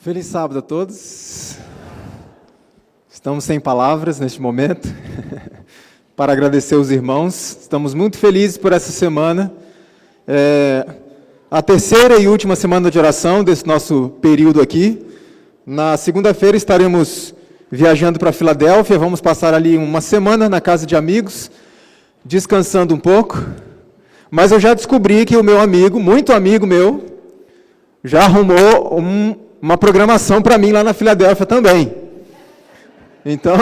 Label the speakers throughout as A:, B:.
A: Feliz sábado a todos. Estamos sem palavras neste momento para agradecer os irmãos. Estamos muito felizes por essa semana. A terceira e última semana de oração desse nosso período aqui. Na segunda-feira estaremos viajando para Filadélfia. Vamos passar ali uma semana na casa de amigos, descansando um pouco. Mas eu já descobri que o meu amigo, muito amigo meu, já arrumou uma programação para mim lá na Filadélfia também. Então,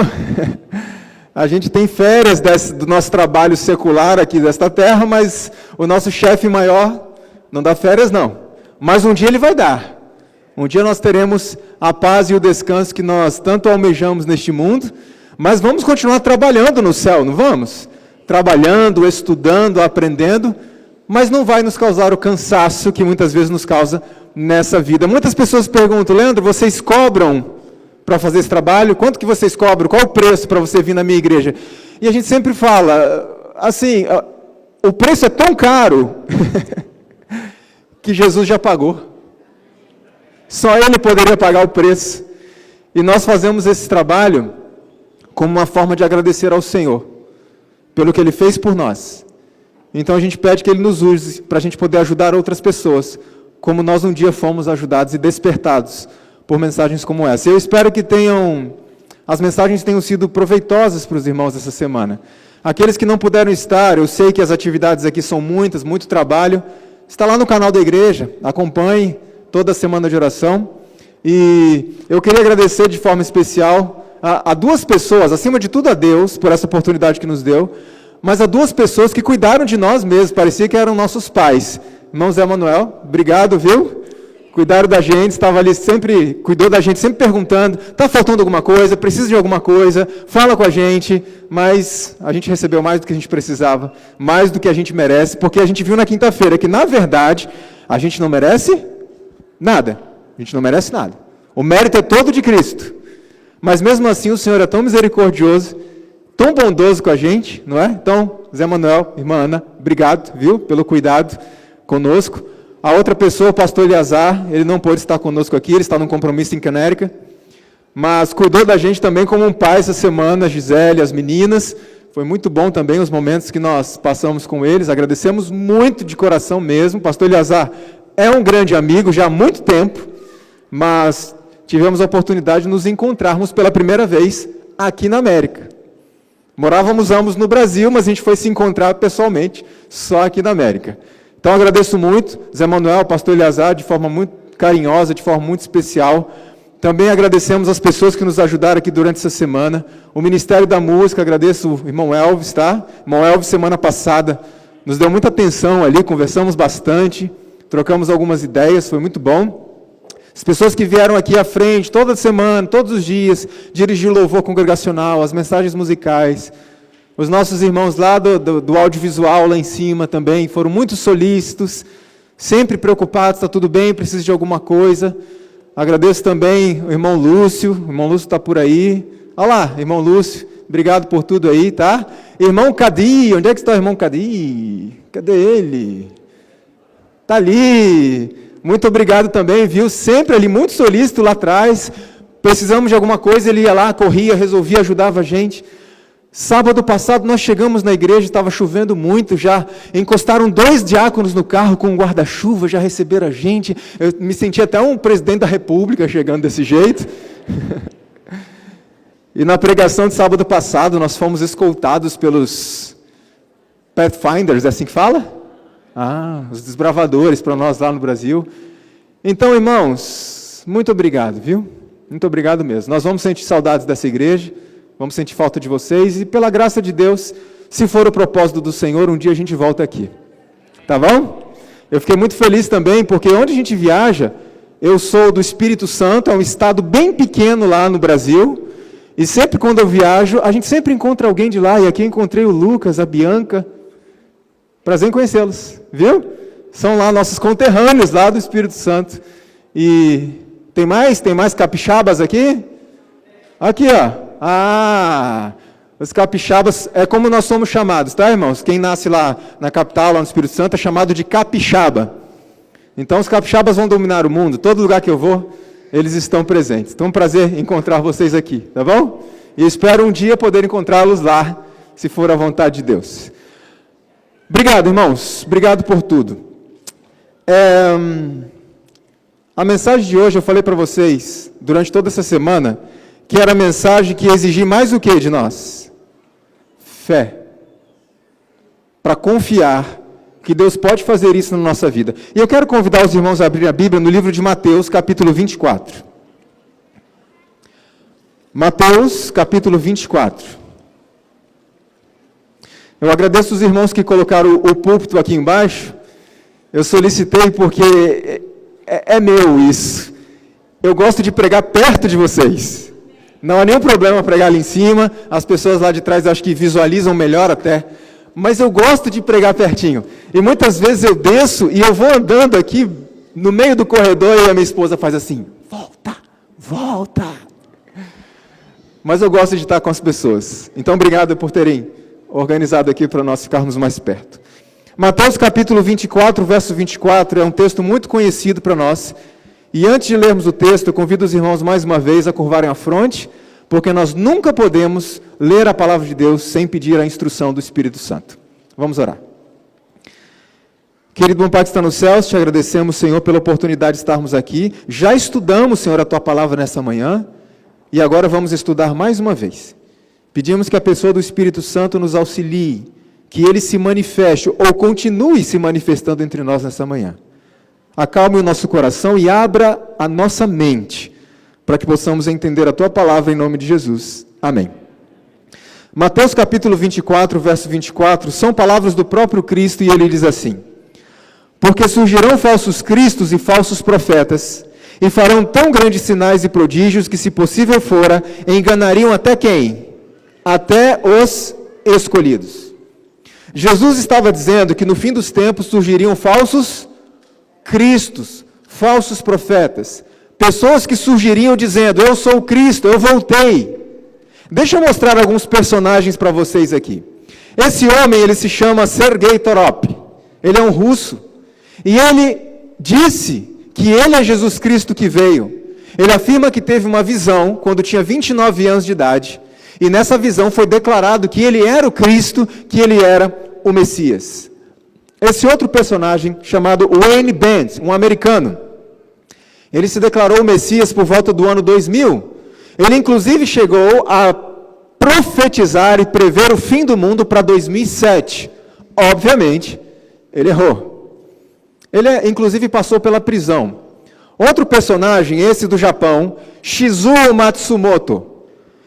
A: a gente tem férias do nosso trabalho secular aqui desta terra, mas o nosso chefe maior não dá férias não. Mas um dia ele vai dar. Um dia nós teremos a paz e o descanso que nós tanto almejamos neste mundo, mas vamos continuar trabalhando no céu, não vamos? Trabalhando, estudando, aprendendo, mas não vai nos causar o cansaço que muitas vezes nos causa nessa vida. Muitas pessoas perguntam: Leandro, vocês cobram para fazer esse trabalho? Quanto que vocês cobram? Qual o preço para você vir na minha igreja? E a gente sempre fala, assim, o preço é tão caro que Jesus já pagou. Só Ele poderia pagar o preço. E nós fazemos esse trabalho como uma forma de agradecer ao Senhor pelo que Ele fez por nós. Então a gente pede que Ele nos use para a gente poder ajudar outras pessoas, como nós um dia fomos ajudados e despertados por mensagens como essa. Eu espero que as mensagens tenham sido proveitosas para os irmãos essa semana. Aqueles que não puderam estar, eu sei que as atividades aqui são muitas, muito trabalho. Está lá no canal da igreja, acompanhe toda a semana de oração. E eu queria agradecer de forma especial a duas pessoas, acima de tudo a Deus, por essa oportunidade que nos deu, mas a duas pessoas que cuidaram de nós mesmos, parecia que eram nossos pais. Irmão Zé Manuel, obrigado, viu? Cuidaram da gente, estava ali sempre, cuidou da gente, sempre perguntando, está faltando alguma coisa, precisa de alguma coisa, fala com a gente, mas a gente recebeu mais do que a gente precisava, mais do que a gente merece, porque a gente viu na quinta-feira que, na verdade, a gente não merece nada, a gente não merece nada. O mérito é todo de Cristo, mas mesmo assim o Senhor é tão misericordioso, tão bondoso com a gente, não é? Então, Zé Manuel, irmã Ana, obrigado, viu, pelo cuidado conosco. A outra pessoa, o pastor Eliazar, ele não pôde estar conosco aqui, ele está num compromisso em Canérica, mas cuidou da gente também como um pai essa semana, a Gisele, as meninas. Foi muito bom também os momentos que nós passamos com eles, agradecemos muito de coração mesmo. O pastor Eliazar é um grande amigo já há muito tempo, mas tivemos a oportunidade de nos encontrarmos pela primeira vez aqui na América. Morávamos ambos no Brasil, mas a gente foi se encontrar pessoalmente só aqui na América. Então, agradeço muito, Zé Manuel, pastor Eliazar, de forma muito carinhosa, de forma muito especial. Também agradecemos as pessoas que nos ajudaram aqui durante essa semana. O Ministério da Música, agradeço o irmão Elvis, tá? Irmão Elvis, semana passada, nos deu muita atenção ali, conversamos bastante, trocamos algumas ideias, foi muito bom. As pessoas que vieram aqui à frente, toda semana, todos os dias, dirigir o louvor congregacional, as mensagens musicais. Os nossos irmãos lá do audiovisual, lá em cima também, foram muito solícitos, sempre preocupados, está tudo bem, precisa de alguma coisa. Agradeço também o irmão Lúcio está por aí. Olha lá, irmão Lúcio, obrigado por tudo aí, tá? Irmão Cadi, onde é que está o irmão Cadi? Cadê ele? Está ali. Muito obrigado também, viu? Sempre ali, muito solícito lá atrás. Precisamos de alguma coisa, ele ia lá, corria, resolvia, ajudava a gente. Sábado passado nós chegamos na igreja, estava chovendo muito, já encostaram 2 diáconos no carro com um guarda-chuva, já receberam a gente. Eu me senti até um presidente da república chegando desse jeito. E na pregação de sábado passado nós fomos escoltados pelos Pathfinders, é assim que fala? Os desbravadores para nós lá no Brasil. Então, irmãos, muito obrigado, viu? Muito obrigado mesmo. Nós vamos sentir saudades dessa igreja. Vamos sentir falta de vocês e, pela graça de Deus, se for o propósito do Senhor, um dia a gente volta aqui. Tá bom? Eu fiquei muito feliz também, porque onde a gente viaja, eu sou do Espírito Santo, é um estado bem pequeno lá no Brasil, e sempre quando eu viajo, a gente sempre encontra alguém de lá, e aqui eu encontrei o Lucas, a Bianca. Prazer em conhecê-los, viu? São lá nossos conterrâneos lá do Espírito Santo. E tem mais capixabas aqui? Aqui, ó. Os capixabas, é como nós somos chamados, tá, irmãos? Quem nasce lá na capital, lá no Espírito Santo, é chamado de capixaba. Então, os capixabas vão dominar o mundo. Todo lugar que eu vou, eles estão presentes. Então, é um prazer encontrar vocês aqui, tá bom? E espero um dia poder encontrá-los lá, se for a vontade de Deus. Obrigado, irmãos. Obrigado por tudo. A mensagem de hoje, eu falei para vocês, durante toda essa semana, que era a mensagem que exigia mais o que de nós? Fé. Para confiar que Deus pode fazer isso na nossa vida. E eu quero convidar os irmãos a abrir a Bíblia no livro de Mateus, capítulo 24. Mateus, capítulo 24. Eu agradeço os irmãos que colocaram o púlpito aqui embaixo. Eu solicitei porque é meu isso. Eu gosto de pregar perto de vocês. Não há nenhum problema pregar ali em cima. As pessoas lá de trás acho que visualizam melhor até. Mas eu gosto de pregar pertinho. E muitas vezes eu desço e eu vou andando aqui no meio do corredor e a minha esposa faz assim, volta, volta. Mas eu gosto de estar com as pessoas. Então, obrigado por terem organizado aqui para nós ficarmos mais perto. Mateus capítulo 24, verso 24, é um texto muito conhecido para nós. E antes de lermos o texto, eu convido os irmãos mais uma vez a curvarem a fronte, porque nós nunca podemos ler a palavra de Deus sem pedir a instrução do Espírito Santo. Vamos orar. Querido bom Pai que está nos céus, te agradecemos, Senhor, pela oportunidade de estarmos aqui. Já estudamos, Senhor, a Tua palavra nessa manhã, e agora vamos estudar mais uma vez. Pedimos que a pessoa do Espírito Santo nos auxilie, que Ele se manifeste, ou continue se manifestando entre nós nessa manhã. Acalme o nosso coração e abra a nossa mente, para que possamos entender a Tua palavra em nome de Jesus. Amém. Mateus capítulo 24, verso 24, são palavras do próprio Cristo e ele diz assim: porque surgirão falsos cristos e falsos profetas, e farão tão grandes sinais e prodígios que, se possível fora, enganariam até quem? Até os escolhidos. Jesus estava dizendo que no fim dos tempos surgiriam falsos cristos, falsos profetas, pessoas que surgiriam dizendo, eu sou o Cristo, eu voltei. Deixa eu mostrar alguns personagens para vocês aqui. Esse homem, ele se chama Sergei Torop. Ele é um russo. E ele disse que ele é Jesus Cristo que veio. Ele afirma que teve uma visão quando tinha 29 anos de idade. E nessa visão foi declarado que ele era o Cristo, que ele era o Messias. Esse outro personagem, chamado Wayne Benz, um americano. Ele se declarou o Messias por volta do ano 2000. Ele, inclusive, chegou a profetizar e prever o fim do mundo para 2007. Obviamente, ele errou. Ele, inclusive, passou pela prisão. Outro personagem, esse do Japão, Shizuo Matsumoto.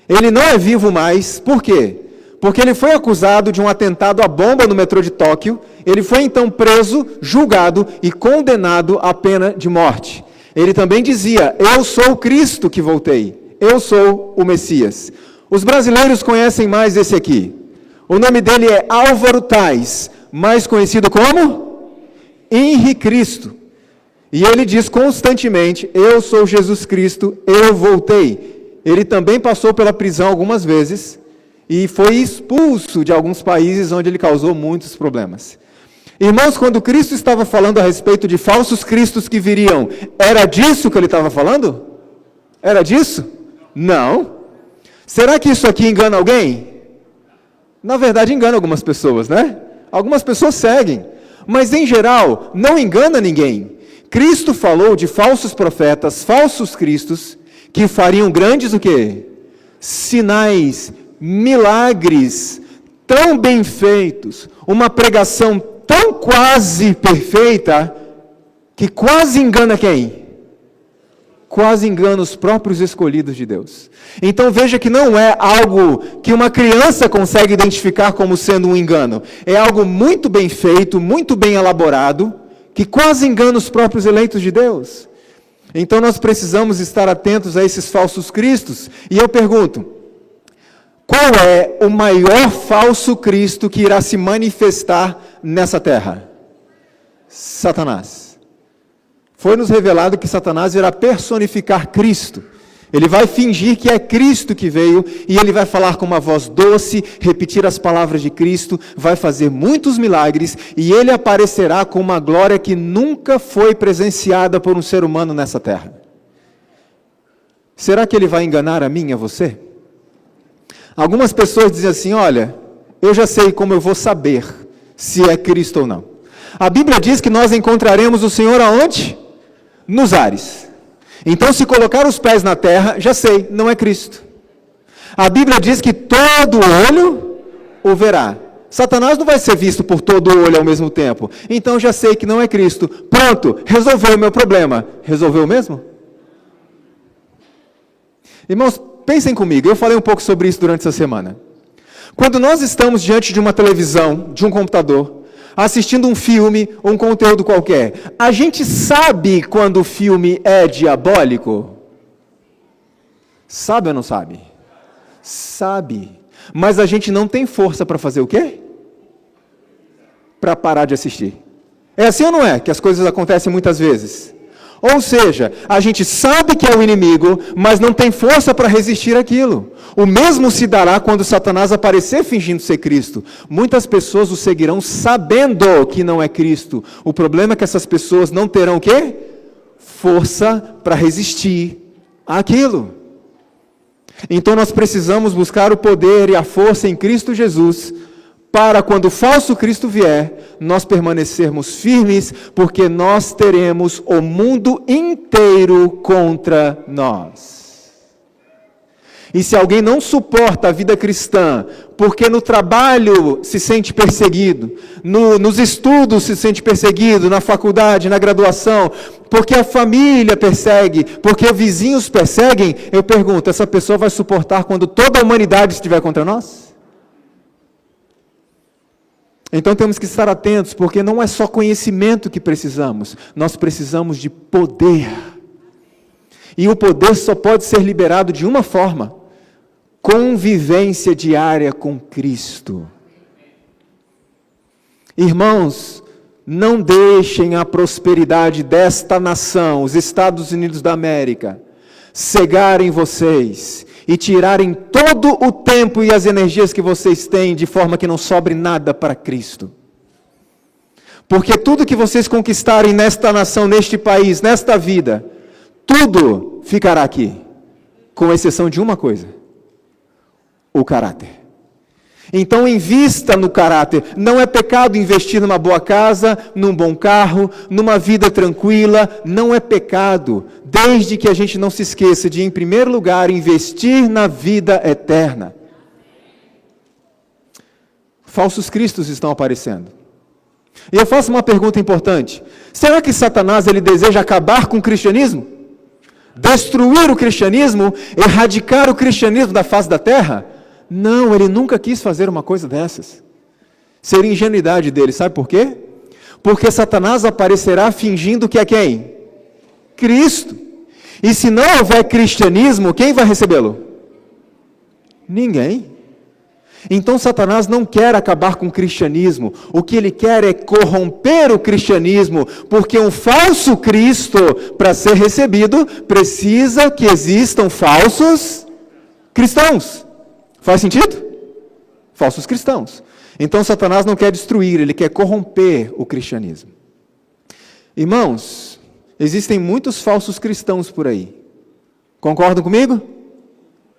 A: Ele não é vivo mais. Por quê? Porque ele foi acusado de um atentado à bomba no metrô de Tóquio. Ele foi, então, preso, julgado e condenado à pena de morte. Ele também dizia, eu sou o Cristo que voltei. Eu sou o Messias. Os brasileiros conhecem mais esse aqui. O nome dele é Álvaro Tais, mais conhecido como Henri Cristo. E ele diz constantemente, eu sou Jesus Cristo, eu voltei. Ele também passou pela prisão algumas vezes e foi expulso de alguns países onde ele causou muitos problemas. Irmãos, quando Cristo estava falando a respeito de falsos cristos que viriam, era disso que ele estava falando? Era disso? Não. Será que isso aqui engana alguém? Na verdade, engana algumas pessoas, né? Algumas pessoas seguem. Mas, em geral, não engana ninguém. Cristo falou de falsos profetas, falsos cristos, que fariam grandes o quê? Sinais, milagres, tão bem feitos, uma pregação tão quase perfeita, que quase engana quem? Quase engana os próprios escolhidos de Deus. Então veja que não é algo que uma criança consegue identificar como sendo um engano. É algo muito bem feito, muito bem elaborado, que quase engana os próprios eleitos de Deus. Então nós precisamos estar atentos a esses falsos cristos. E eu pergunto, qual é o maior falso Cristo que irá se manifestar nessa terra? Satanás. Foi-nos revelado que Satanás irá personificar Cristo. Ele vai fingir que é Cristo que veio, e ele vai falar com uma voz doce, repetir as palavras de Cristo, vai fazer muitos milagres, e ele aparecerá com uma glória que nunca foi presenciada por um ser humano nessa terra. será que ele vai enganar a mim e a você? Algumas pessoas dizem assim, olha, eu já sei como eu vou saber se é Cristo ou não. A Bíblia diz que nós encontraremos o Senhor aonde? Nos ares. Então, se colocar os pés na terra, já sei, não é Cristo. A Bíblia diz que todo olho o verá. Satanás não vai ser visto por todo olho ao mesmo tempo. Então, já sei que não é Cristo. Pronto, resolveu o meu problema. Resolveu mesmo? Irmãos, pensem comigo, eu falei um pouco sobre isso durante essa semana. Quando nós estamos diante de uma televisão, de um computador, assistindo um filme ou um conteúdo qualquer, a gente sabe quando o filme é diabólico? Sabe ou não sabe? Sabe. Mas a gente não tem força para fazer o quê? Para parar de assistir. É assim ou não é? Que as coisas acontecem muitas vezes. Ou seja, a gente sabe que é o inimigo, mas não tem força para resistir àquilo. O mesmo se dará quando Satanás aparecer fingindo ser Cristo. Muitas pessoas o seguirão sabendo que não é Cristo. O problema é que essas pessoas não terão o quê? Força para resistir àquilo. Então nós precisamos buscar o poder e a força em Cristo Jesus, para quando o falso Cristo vier, nós permanecermos firmes, porque nós teremos o mundo inteiro contra nós. E se alguém não suporta a vida cristã, porque no trabalho se sente perseguido, nos estudos se sente perseguido, na faculdade, na graduação, porque a família persegue, porque vizinhos perseguem, eu pergunto, essa pessoa vai suportar quando toda a humanidade estiver contra nós? Então temos que estar atentos, porque não é só conhecimento que precisamos, nós precisamos de poder. E o poder só pode ser liberado de uma forma: convivência diária com Cristo. Irmãos, não deixem a prosperidade desta nação, os Estados Unidos da América, cegarem vocês e tirarem todo o tempo e as energias que vocês têm, de forma que não sobre nada para Cristo. Porque tudo que vocês conquistarem nesta nação, neste país, nesta vida, tudo ficará aqui, com exceção de uma coisa: o caráter. Então invista no caráter. Não é pecado investir numa boa casa, num bom carro, numa vida tranquila. Não é pecado, desde que a gente não se esqueça de, em primeiro lugar, investir na vida eterna. Falsos cristos estão aparecendo. E eu faço uma pergunta importante: será que Satanás ele deseja acabar com o cristianismo? Destruir o cristianismo? Erradicar o cristianismo da face da terra? Não, ele nunca quis fazer uma coisa dessas. Seria ingenuidade dele, sabe por quê? Porque Satanás aparecerá fingindo que é quem? Cristo. E se não houver cristianismo, quem vai recebê-lo? Ninguém. Então Satanás não quer acabar com o cristianismo. O que ele quer é corromper o cristianismo, porque um falso Cristo, para ser recebido, precisa que existam falsos cristãos. Faz sentido? Falsos cristãos. Então Satanás não quer destruir, ele quer corromper o cristianismo. Irmãos, existem muitos falsos cristãos por aí. Concordam comigo?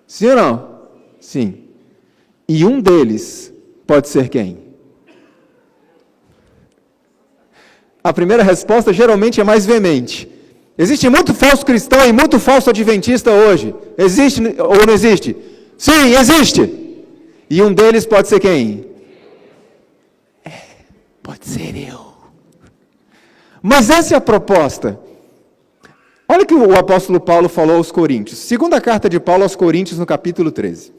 A: Sim ou não? Sim. E um deles pode ser quem? A primeira resposta geralmente é mais veemente. Existe muito falso cristão e muito falso adventista hoje. Existe ou não existe? Sim, existe. E um deles pode ser quem? Pode ser eu. Mas essa é a proposta. Olha o que o apóstolo Paulo falou aos Coríntios. Segunda carta de Paulo aos Coríntios, no capítulo 13.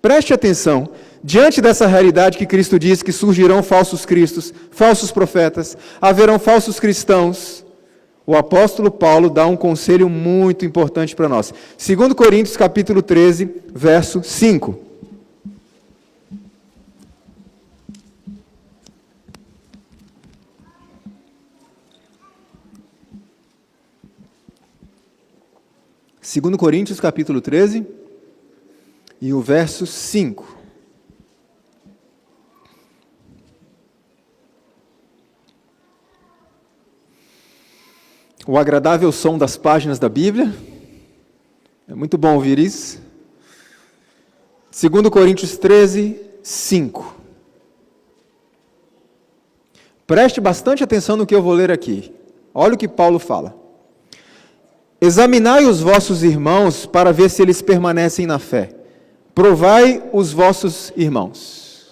A: Preste atenção, diante dessa realidade que Cristo diz que surgirão falsos cristos, falsos profetas, haverão falsos cristãos, o apóstolo Paulo dá um conselho muito importante para nós. 2 Coríntios capítulo 13, verso 5. Segundo Coríntios capítulo 13 e o verso 5. O agradável som das páginas da Bíblia É muito bom ouvir isso. 2 Coríntios 13, 5. Preste bastante atenção no que eu vou ler aqui. Olha o que Paulo fala. Examinai os vossos irmãos para ver se eles permanecem na fé. Provai os vossos irmãos.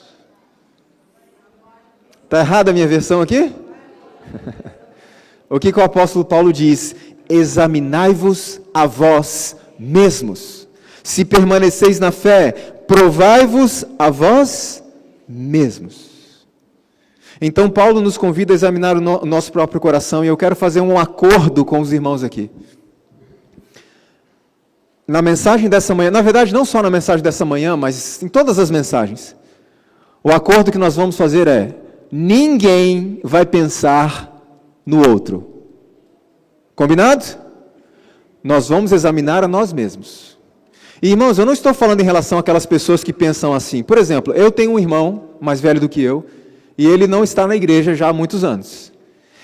A: Está errada a minha versão aqui? O que o apóstolo Paulo diz? Examinai-vos a vós mesmos. Se permaneceis na fé, provai-vos a vós mesmos. Então Paulo nos convida a examinar o nosso próprio coração, e eu quero fazer um acordo com os irmãos aqui. Na mensagem dessa manhã, na verdade não só na mensagem dessa manhã, mas em todas as mensagens, o acordo que nós vamos fazer é: ninguém vai pensar no outro. Combinado? Nós vamos examinar a nós mesmos. E, irmãos, eu não estou falando em relação àquelas pessoas que pensam assim. Por exemplo, eu tenho um irmão mais velho do que eu, e ele não está na igreja já há muitos anos.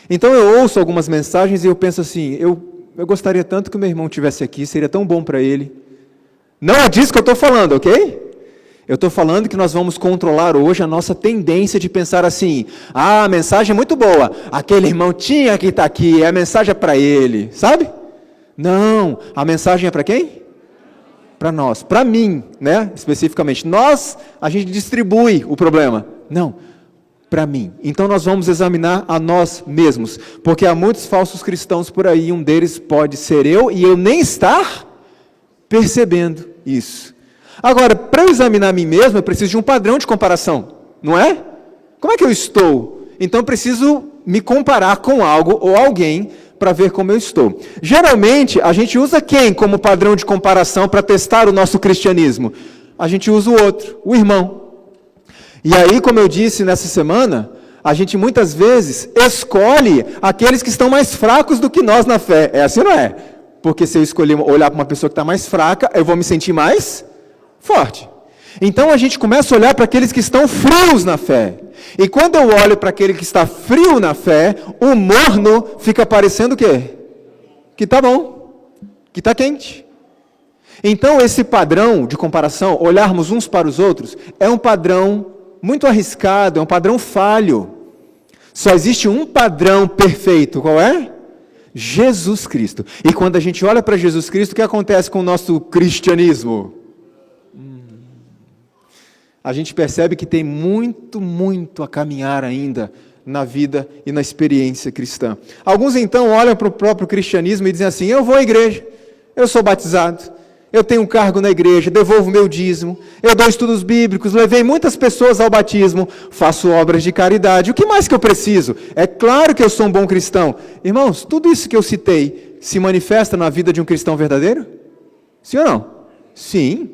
A: Então eu ouço algumas mensagens e eu penso assim, eu gostaria tanto que o meu irmão estivesse aqui, seria tão bom para ele. Não é disso que eu estou falando, ok? Eu estou falando que nós vamos controlar hoje a nossa tendência de pensar assim: ah, a mensagem é muito boa, aquele irmão tinha que estar aqui, a mensagem é para ele, sabe? Não, a mensagem é para quem? Para nós, para mim, né? Especificamente. A gente distribui o problema. Não, para mim. Então nós vamos examinar a nós mesmos, porque há muitos falsos cristãos por aí, um deles pode ser eu, e eu nem estar percebendo isso. Agora, para eu examinar a mim mesmo, eu preciso de um padrão de comparação, não é? Como é que eu estou? Então eu preciso me comparar com algo ou alguém para ver como eu estou. Geralmente, a gente usa quem como padrão de comparação para testar o nosso cristianismo? A gente usa o outro, o irmão. E aí, como eu disse nessa semana, a gente muitas vezes escolhe aqueles que estão mais fracos do que nós na fé. É assim ou não é? Porque se eu escolher olhar para uma pessoa que está mais fraca, eu vou me sentir mais forte. Então a gente começa a olhar para aqueles que estão frios na fé. E quando eu olho para aquele que está frio na fé, o morno fica parecendo o quê? Que está bom, que está quente. Então esse padrão de comparação, olharmos uns para os outros, é um padrão muito arriscado, é um padrão falho. Só existe um padrão perfeito, qual é? Jesus Cristo. E quando a gente olha para Jesus Cristo, o que acontece com o nosso cristianismo? A gente percebe que tem muito a caminhar ainda na vida e na experiência cristã. Alguns então olham para o próprio cristianismo e dizem assim: eu vou à igreja, eu sou batizado, eu tenho um cargo na igreja, devolvo meu dízimo, eu dou estudos bíblicos, levei muitas pessoas ao batismo, faço obras de caridade, o que mais que eu preciso? É claro que eu sou um bom cristão. Irmãos, tudo isso que eu citei se manifesta na vida de um cristão verdadeiro? Sim ou não? Sim.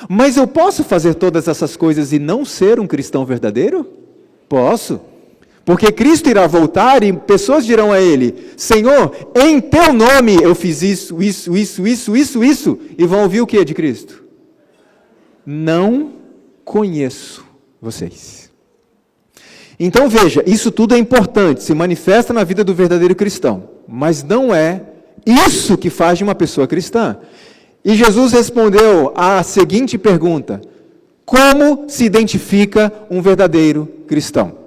A: Mas eu posso fazer todas essas coisas e não ser um cristão verdadeiro? Posso. Porque Cristo irá voltar e pessoas dirão a Ele: Senhor, em Teu nome eu fiz isso. E vão ouvir o que de Cristo? Não conheço vocês. Então veja, isso tudo é importante, se manifesta na vida do verdadeiro cristão. Mas não é isso que faz de uma pessoa cristã. E Jesus respondeu à seguinte pergunta: como se identifica um verdadeiro cristão?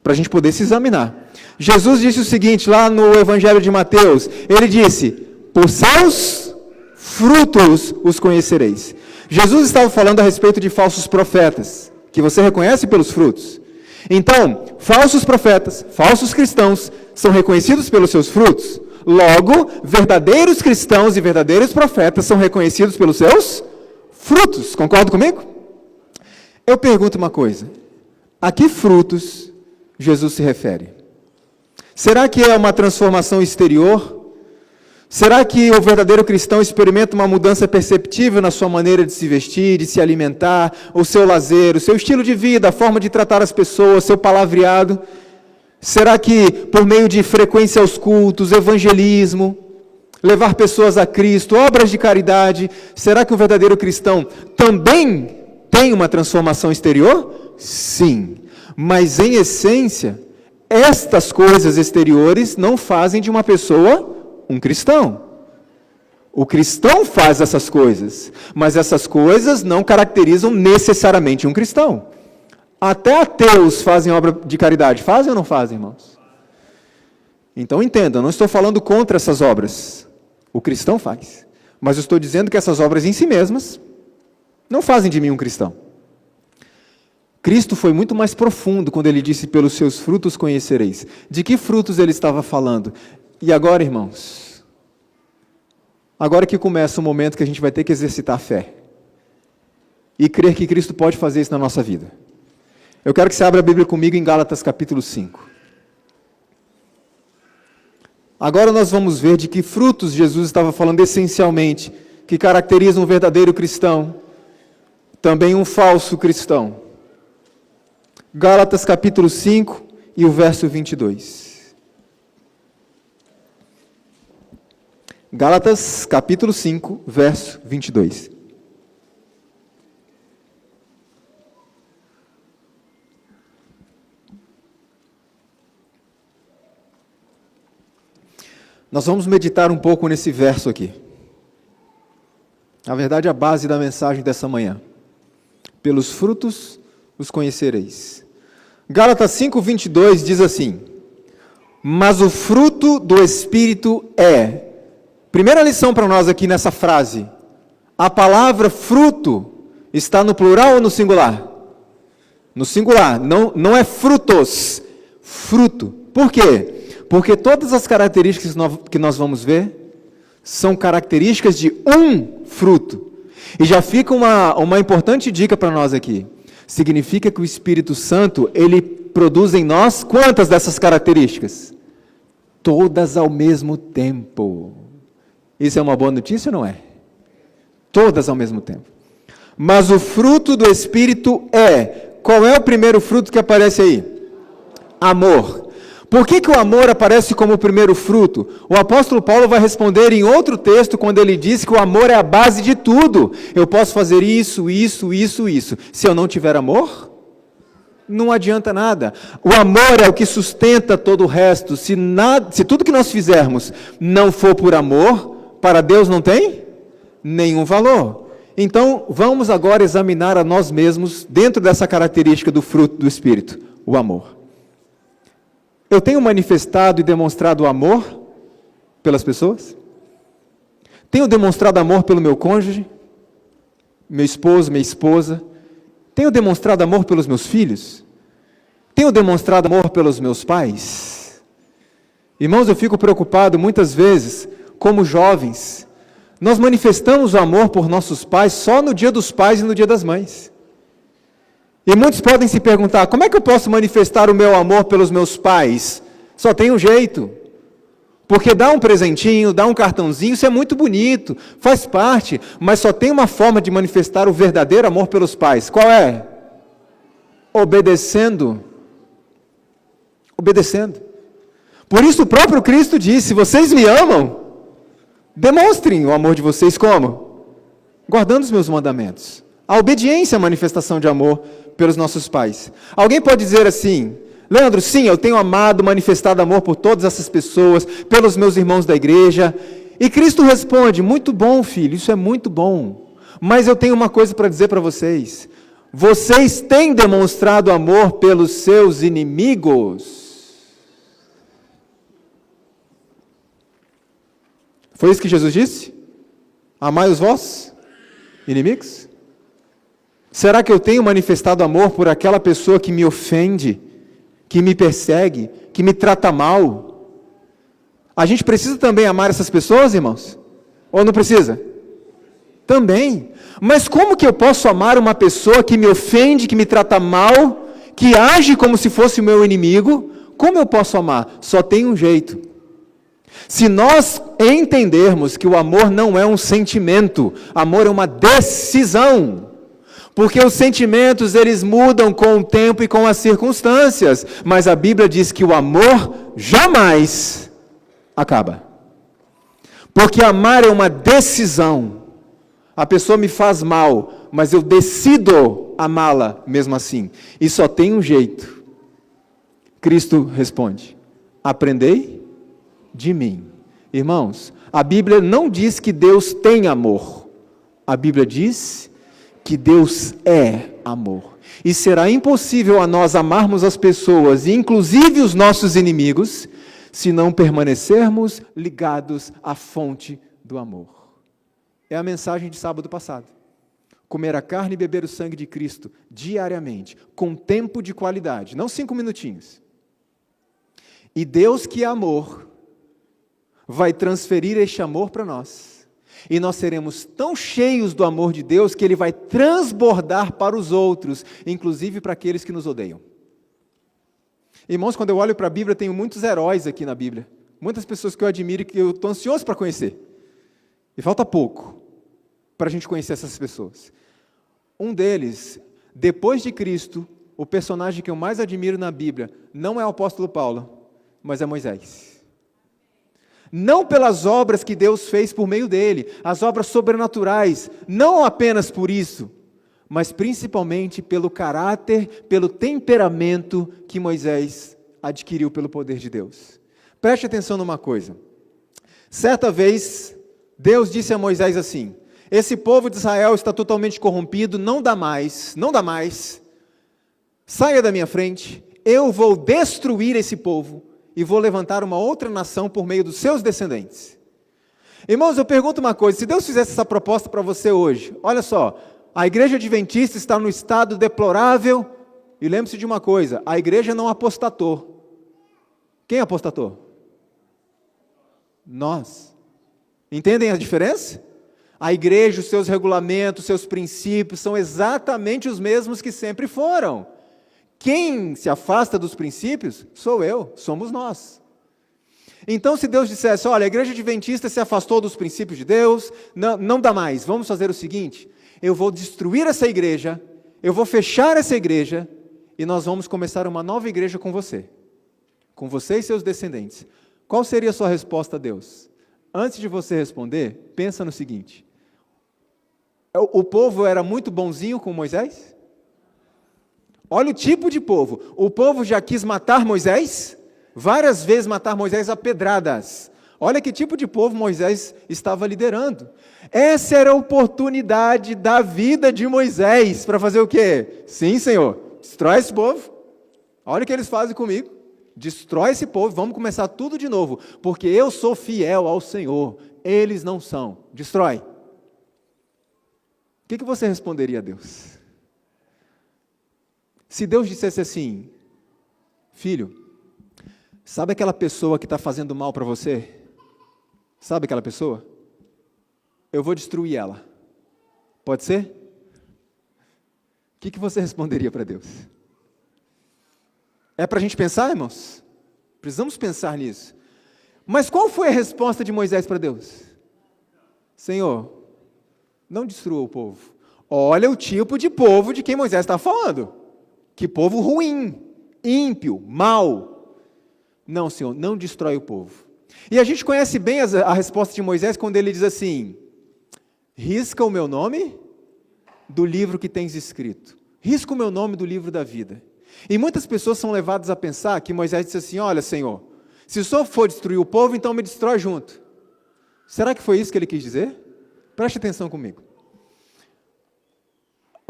A: Para a gente poder se examinar. Jesus disse o seguinte, lá no Evangelho de Mateus, ele disse: por seus frutos os conhecereis. Jesus estava falando a respeito de falsos profetas, que você reconhece pelos frutos. Então, falsos profetas, falsos cristãos, são reconhecidos pelos seus frutos. Logo, verdadeiros cristãos e verdadeiros profetas são reconhecidos pelos seus frutos. Concorda comigo? Eu pergunto uma coisa: a que frutos Jesus se refere? Será que é uma transformação exterior? Será que o verdadeiro cristão experimenta uma mudança perceptível na sua maneira de se vestir, de se alimentar, o seu lazer, o seu estilo de vida, a forma de tratar as pessoas, seu palavreado? Será que por meio de frequência aos cultos, evangelismo, levar pessoas a Cristo, obras de caridade, será que o verdadeiro cristão também tem uma transformação exterior? Sim, mas em essência, estas coisas exteriores não fazem de uma pessoa um cristão. O cristão faz essas coisas, mas essas coisas não caracterizam necessariamente um cristão. Até ateus fazem obra de caridade. Fazem ou não fazem, irmãos? Então entenda, eu não estou falando contra essas obras. O cristão faz. Mas eu estou dizendo que essas obras em si mesmas não fazem de mim um cristão. Cristo foi muito mais profundo quando ele disse: pelos seus frutos conhecereis. De que frutos ele estava falando? E agora, irmãos, agora que começa o momento que a gente vai ter que exercitar a fé e crer que Cristo pode fazer isso na nossa vida. Eu quero que você abra a Bíblia comigo em Gálatas capítulo 5. Agora nós vamos ver de que frutos Jesus estava falando essencialmente, que caracterizam um verdadeiro cristão, também um falso cristão. Gálatas capítulo 5 e o verso 22. Gálatas capítulo 5, verso 22. Nós vamos meditar um pouco nesse verso aqui. Na verdade, a base da mensagem dessa manhã. Pelos frutos os conhecereis. Gálatas 5, 22 diz assim: mas o fruto do Espírito é. Primeira lição para nós aqui nessa frase. A palavra fruto está no plural ou no singular? No singular. Não é frutos. Fruto. Por quê? Porque todas as características que nós vamos ver são características de um fruto. E já fica uma importante dica para nós aqui. Significa que o Espírito Santo, ele produz em nós quantas dessas características? Todas ao mesmo tempo. Isso é uma boa notícia ou não é? Todas ao mesmo tempo. Mas o fruto do Espírito é. Qual é o primeiro fruto que aparece aí? Amor. Por que o amor aparece como o primeiro fruto? O apóstolo Paulo vai responder em outro texto, quando ele diz que o amor é a base de tudo. Eu posso fazer isso, isso, isso, isso. Se eu não tiver amor, não adianta nada. O amor é o que sustenta todo o resto. Se tudo que nós fizermos não for por amor, para Deus não tem nenhum valor. Então, vamos agora examinar a nós mesmos dentro dessa característica do fruto do Espírito, o amor. Eu tenho manifestado e demonstrado amor pelas pessoas? Tenho demonstrado amor pelo meu cônjuge, meu esposo, minha esposa? Tenho demonstrado amor pelos meus filhos? Tenho demonstrado amor pelos meus pais? Irmãos, eu fico preocupado muitas vezes, como jovens, nós manifestamos o amor por nossos pais só no dia dos pais e no dia das mães. E muitos podem se perguntar: como é que eu posso manifestar o meu amor pelos meus pais? Só tem um jeito. Porque dar um presentinho, dar um cartãozinho, isso é muito bonito, faz parte, mas só tem uma forma de manifestar o verdadeiro amor pelos pais. Qual é? Obedecendo. Obedecendo. Por isso o próprio Cristo disse: se vocês me amam, demonstrem o amor de vocês como? Guardando os meus mandamentos. A obediência é a manifestação de amor pelos nossos pais. Alguém pode dizer assim: Leandro, sim, eu tenho amado, manifestado amor por todas essas pessoas, pelos meus irmãos da igreja. E Cristo responde: muito bom, filho, isso é muito bom. Mas eu tenho uma coisa para dizer para vocês. Vocês têm demonstrado amor pelos seus inimigos. Foi isso que Jesus disse? Amai os vossos inimigos? Será que eu tenho manifestado amor por aquela pessoa que me ofende, que me persegue, que me trata mal? A gente precisa também amar essas pessoas, irmãos? Ou não precisa? Também. Mas como que eu posso amar uma pessoa que me ofende, que me trata mal, que age como se fosse o meu inimigo? Como eu posso amar? Só tem um jeito. Se nós entendermos que o amor não é um sentimento, amor é uma decisão. Porque os sentimentos, eles mudam com o tempo e com as circunstâncias. Mas a Bíblia diz que o amor jamais acaba. Porque amar é uma decisão. A pessoa me faz mal, mas eu decido amá-la mesmo assim. E só tem um jeito. Cristo responde: aprendei de mim. Irmãos, a Bíblia não diz que Deus tem amor. A Bíblia diz que Deus é amor. E será impossível a nós amarmos as pessoas, inclusive os nossos inimigos, se não permanecermos ligados à fonte do amor. É a mensagem de sábado passado. Comer a carne e beber o sangue de Cristo diariamente, com tempo de qualidade, não 5 minutinhos. E Deus, que é amor, vai transferir este amor para nós. E nós seremos tão cheios do amor de Deus que Ele vai transbordar para os outros, inclusive para aqueles que nos odeiam. Irmãos, quando eu olho para a Bíblia, tenho muitos heróis aqui na Bíblia. Muitas pessoas que eu admiro e que eu estou ansioso para conhecer. E falta pouco para a gente conhecer essas pessoas. Um deles, depois de Cristo, o personagem que eu mais admiro na Bíblia, não é o apóstolo Paulo, mas é Moisés. Não pelas obras que Deus fez por meio dele, as obras sobrenaturais, não apenas por isso, mas principalmente pelo caráter, pelo temperamento que Moisés adquiriu pelo poder de Deus. Preste atenção numa coisa. Certa vez, Deus disse a Moisés assim: esse povo de Israel está totalmente corrompido, não dá mais, saia da minha frente, eu vou destruir esse povo e vou levantar uma outra nação por meio dos seus descendentes. Irmãos, eu pergunto uma coisa, se Deus fizesse essa proposta para você hoje, olha só, a igreja adventista está no estado deplorável, e lembre-se de uma coisa, a igreja não apostatou. Quem apostatou? Nós. Entendem a diferença? A igreja, os seus regulamentos, os seus princípios são exatamente os mesmos que sempre foram. Quem se afasta dos princípios sou eu, somos nós. Então, se Deus dissesse, olha, a igreja adventista se afastou dos princípios de Deus, não dá mais, vamos fazer o seguinte, eu vou destruir essa igreja, eu vou fechar essa igreja, e nós vamos começar uma nova igreja com você e seus descendentes. Qual seria a sua resposta a Deus? Antes de você responder, pensa no seguinte, o povo era muito bonzinho com Moisés? Olha o tipo de povo. O povo já quis matar Moisés, várias vezes matar Moisés a pedradas. Olha que tipo de povo Moisés estava liderando. Essa era a oportunidade da vida de Moisés para fazer o quê? Sim, Senhor, destrói esse povo. Olha o que eles fazem comigo. Destrói esse povo, vamos começar tudo de novo, porque eu sou fiel ao Senhor, eles não são. Destrói. O que você responderia a Deus? Se Deus dissesse assim, filho, sabe aquela pessoa que está fazendo mal para você? Sabe aquela pessoa? Eu vou destruir ela. Pode ser? O que você responderia para Deus? É para a gente pensar, irmãos? Precisamos pensar nisso. Mas qual foi a resposta de Moisés para Deus? Senhor, não destrua o povo. Olha o tipo de povo de quem Moisés está falando. Que povo ruim, ímpio, mau. Não, Senhor, não destrói o povo. E a gente conhece bem a resposta de Moisés quando ele diz assim, risca o meu nome do livro que tens escrito. Risca o meu nome do livro da vida. E muitas pessoas são levadas a pensar que Moisés disse assim, olha, Senhor, se o Senhor for destruir o povo, então me destrói junto. Será que foi isso que ele quis dizer? Preste atenção comigo.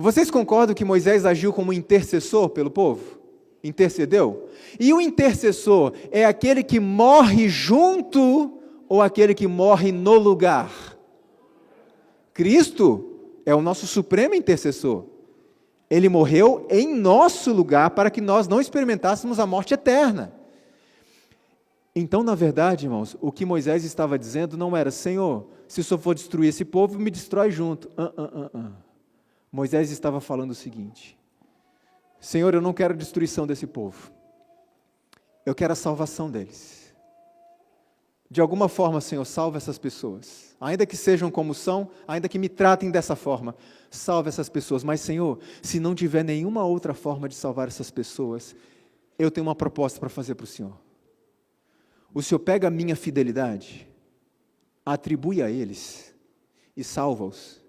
A: Vocês concordam que Moisés agiu como intercessor pelo povo? Intercedeu? E o intercessor é aquele que morre junto ou aquele que morre no lugar? Cristo é o nosso supremo intercessor. Ele morreu em nosso lugar para que nós não experimentássemos a morte eterna. Então, na verdade, irmãos, o que Moisés estava dizendo não era, Senhor, se o Senhor for destruir esse povo, me destrói junto. Moisés estava falando o seguinte, Senhor, eu não quero a destruição desse povo, eu quero a salvação deles. De alguma forma, Senhor, salva essas pessoas, ainda que sejam como são, ainda que me tratem dessa forma, salve essas pessoas, mas Senhor, se não tiver nenhuma outra forma de salvar essas pessoas, eu tenho uma proposta para fazer para o Senhor. O Senhor pega a minha fidelidade, atribui a eles e salva-os.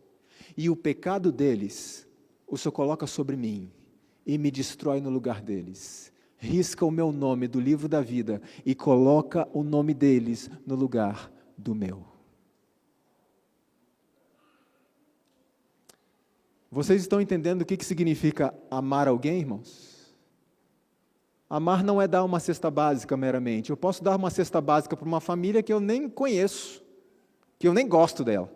A: E o pecado deles, o Senhor coloca sobre mim e me destrói no lugar deles. Risca o meu nome do livro da vida e coloca o nome deles no lugar do meu. Vocês estão entendendo o que significa amar alguém, irmãos? Amar não é dar uma cesta básica meramente. Eu posso dar uma cesta básica para uma família que eu nem conheço, que eu nem gosto dela.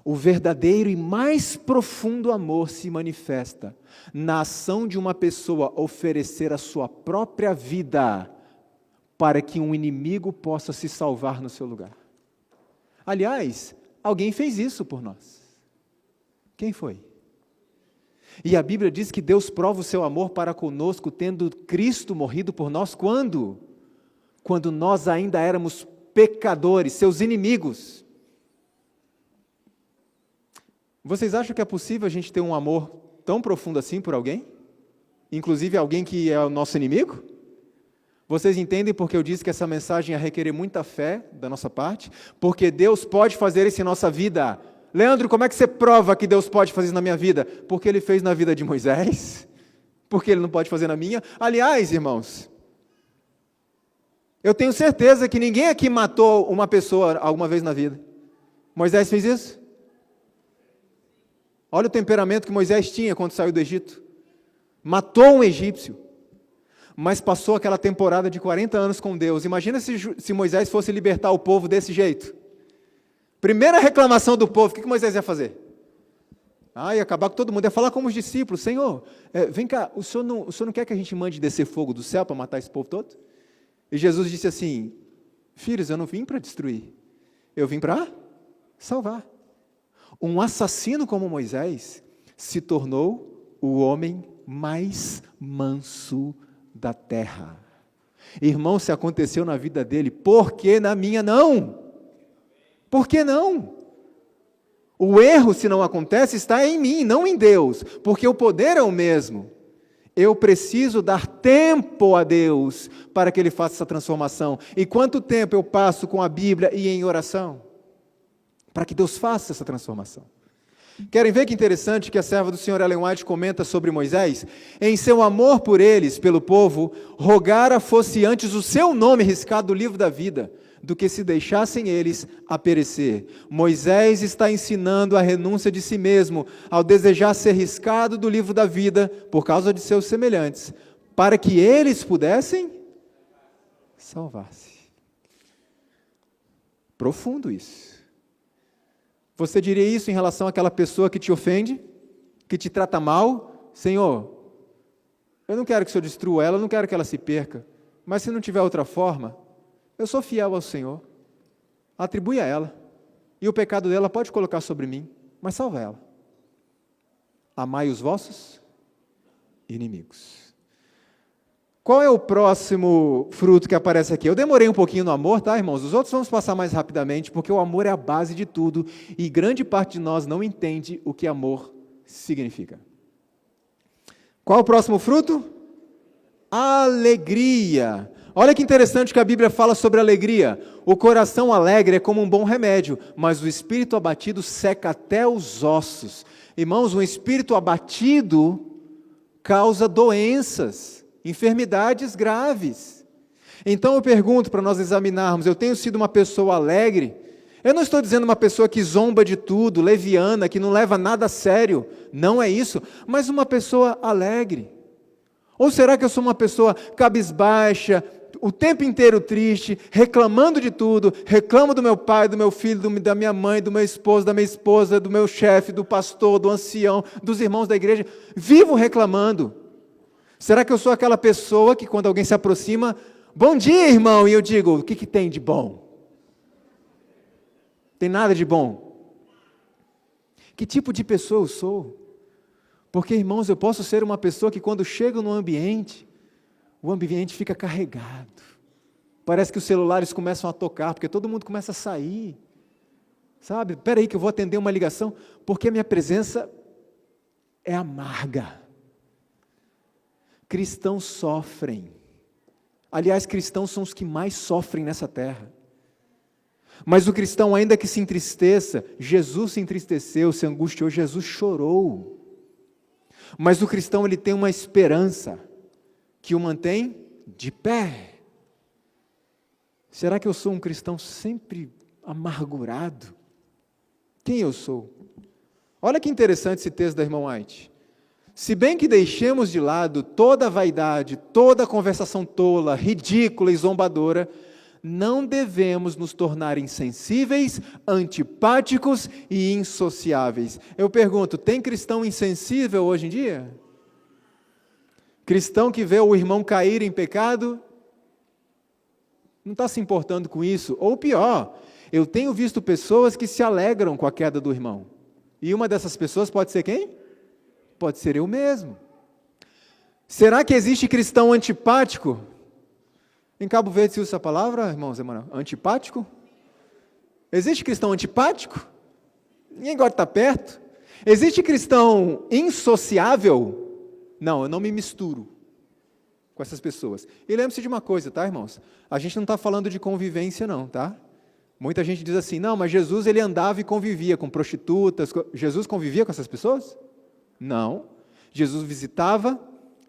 A: O verdadeiro e mais profundo amor se manifesta na ação de uma pessoa oferecer a sua própria vida para que um inimigo possa se salvar no seu lugar. Aliás, alguém fez isso por nós. Quem foi? E a Bíblia diz que Deus prova o seu amor para conosco, tendo Cristo morrido por nós, quando? Quando nós ainda éramos pecadores, seus inimigos. Vocês acham que é possível a gente ter um amor tão profundo assim por alguém? Inclusive alguém que é o nosso inimigo? Vocês entendem porque eu disse que essa mensagem ia requerer muita fé da nossa parte? Porque Deus pode fazer isso em nossa vida. Leandro, como é que você prova que Deus pode fazer isso na minha vida? Porque Ele fez na vida de Moisés, porque Ele não pode fazer na minha. Aliás, irmãos, eu tenho certeza que ninguém aqui matou uma pessoa alguma vez na vida. Moisés fez isso? Olha o temperamento que Moisés tinha quando saiu do Egito. Matou um egípcio, mas passou aquela temporada de 40 anos com Deus. Imagina se Moisés fosse libertar o povo desse jeito. Primeira reclamação do povo, o que Moisés ia fazer? Ia acabar com todo mundo, ia falar como os discípulos: Senhor, vem cá, o senhor não quer que a gente mande descer fogo do céu para matar esse povo todo? E Jesus disse assim: filhos, eu não vim para destruir, eu vim para salvar. Um assassino como Moisés se tornou o homem mais manso da terra. Irmão, se aconteceu na vida dele, por que na minha não? Por que não? O erro, se não acontece, está em mim, não em Deus, porque o poder é o mesmo. Eu preciso dar tempo a Deus para que Ele faça essa transformação. E quanto tempo eu passo com a Bíblia e em oração? Para que Deus faça essa transformação. Querem ver que interessante que a serva do Sr. Ellen White comenta sobre Moisés? Em seu amor por eles, pelo povo, rogara fosse antes o seu nome riscado do livro da vida, do que se deixassem eles a perecer. Moisés está ensinando a renúncia de si mesmo, ao desejar ser riscado do livro da vida, por causa de seus semelhantes, para que eles pudessem salvar-se. Profundo isso. Você diria isso em relação àquela pessoa que te ofende, que te trata mal? Senhor, eu não quero que o Senhor destrua ela, eu não quero que ela se perca, mas se não tiver outra forma, eu sou fiel ao Senhor, atribui a ela, e o pecado dela pode colocar sobre mim, mas salva ela. Amai os vossos inimigos. Qual é o próximo fruto que aparece aqui? Eu demorei um pouquinho no amor, tá, irmãos? Os outros vamos passar mais rapidamente, porque o amor é a base de tudo, e grande parte de nós não entende o que amor significa. Qual é o próximo fruto? Alegria. Olha que interessante que a Bíblia fala sobre alegria. O coração alegre é como um bom remédio, mas o espírito abatido seca até os ossos. Irmãos, um espírito abatido causa doenças, enfermidades graves. Então eu pergunto para nós examinarmos: eu tenho sido uma pessoa alegre? Eu não estou dizendo uma pessoa que zomba de tudo, leviana, que não leva nada a sério, não é isso, mas uma pessoa alegre. Ou será que eu sou uma pessoa cabisbaixa, o tempo inteiro triste, reclamando de tudo, reclamo do meu pai, do meu filho, da minha mãe, do meu esposo, da minha esposa, do meu chefe, do pastor, do ancião, dos irmãos da igreja, vivo reclamando? Será que eu sou aquela pessoa que quando alguém se aproxima, bom dia, irmão, e eu digo, o que tem de bom? Tem nada de bom. Que tipo de pessoa eu sou? Porque, irmãos, eu posso ser uma pessoa que quando chego no ambiente, o ambiente fica carregado. Parece que os celulares começam a tocar, porque todo mundo começa a sair. Sabe? Espera aí que eu vou atender uma ligação, porque a minha presença é amarga. Cristãos sofrem. Aliás, cristãos são os que mais sofrem nessa terra. Mas o cristão, ainda que se entristeça, Jesus se entristeceu, se angustiou, Jesus chorou. Mas o cristão, ele tem uma esperança que o mantém de pé. Será que eu sou um cristão sempre amargurado? Quem eu sou? Olha que interessante esse texto da irmã White. Se bem que deixemos de lado toda a vaidade, toda a conversação tola, ridícula e zombadora, não devemos nos tornar insensíveis, antipáticos e insociáveis. Eu pergunto, tem cristão insensível hoje em dia? Cristão que vê o irmão cair em pecado, não está se importando com isso. Ou pior, eu tenho visto pessoas que se alegram com a queda do irmão. E uma dessas pessoas pode ser quem? Pode ser eu mesmo. Será que existe cristão antipático? Em Cabo Verde se usa essa palavra, irmãos, Emanuel? Antipático? Existe cristão antipático? Ninguém gosta de estar perto. Existe cristão insociável? Não, eu não me misturo com essas pessoas. E lembre-se de uma coisa, tá, irmãos? A gente não está falando de convivência, não, tá? Muita gente diz assim, não, mas Jesus ele andava e convivia com prostitutas. Jesus convivia com essas pessoas? Não. Jesus visitava,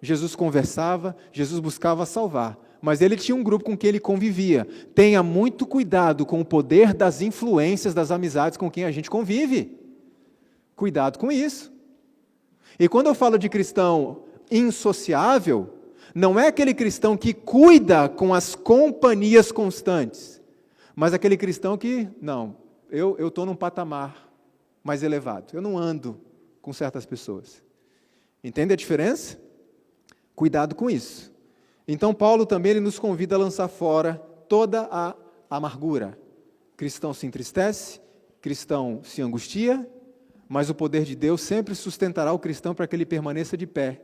A: Jesus conversava, Jesus buscava salvar. Mas ele tinha um grupo com quem ele convivia. Tenha muito cuidado com o poder das influências das amizades com quem a gente convive. Cuidado com isso. E quando eu falo de cristão insociável, não é aquele cristão que cuida com as companhias constantes, mas aquele cristão que, não, eu estou num patamar mais elevado, eu não ando com certas pessoas. Entende a diferença? Cuidado com isso. Então Paulo também ele nos convida a lançar fora toda a amargura. Cristão se entristece, cristão se angustia, mas o poder de Deus sempre sustentará o cristão para que ele permaneça de pé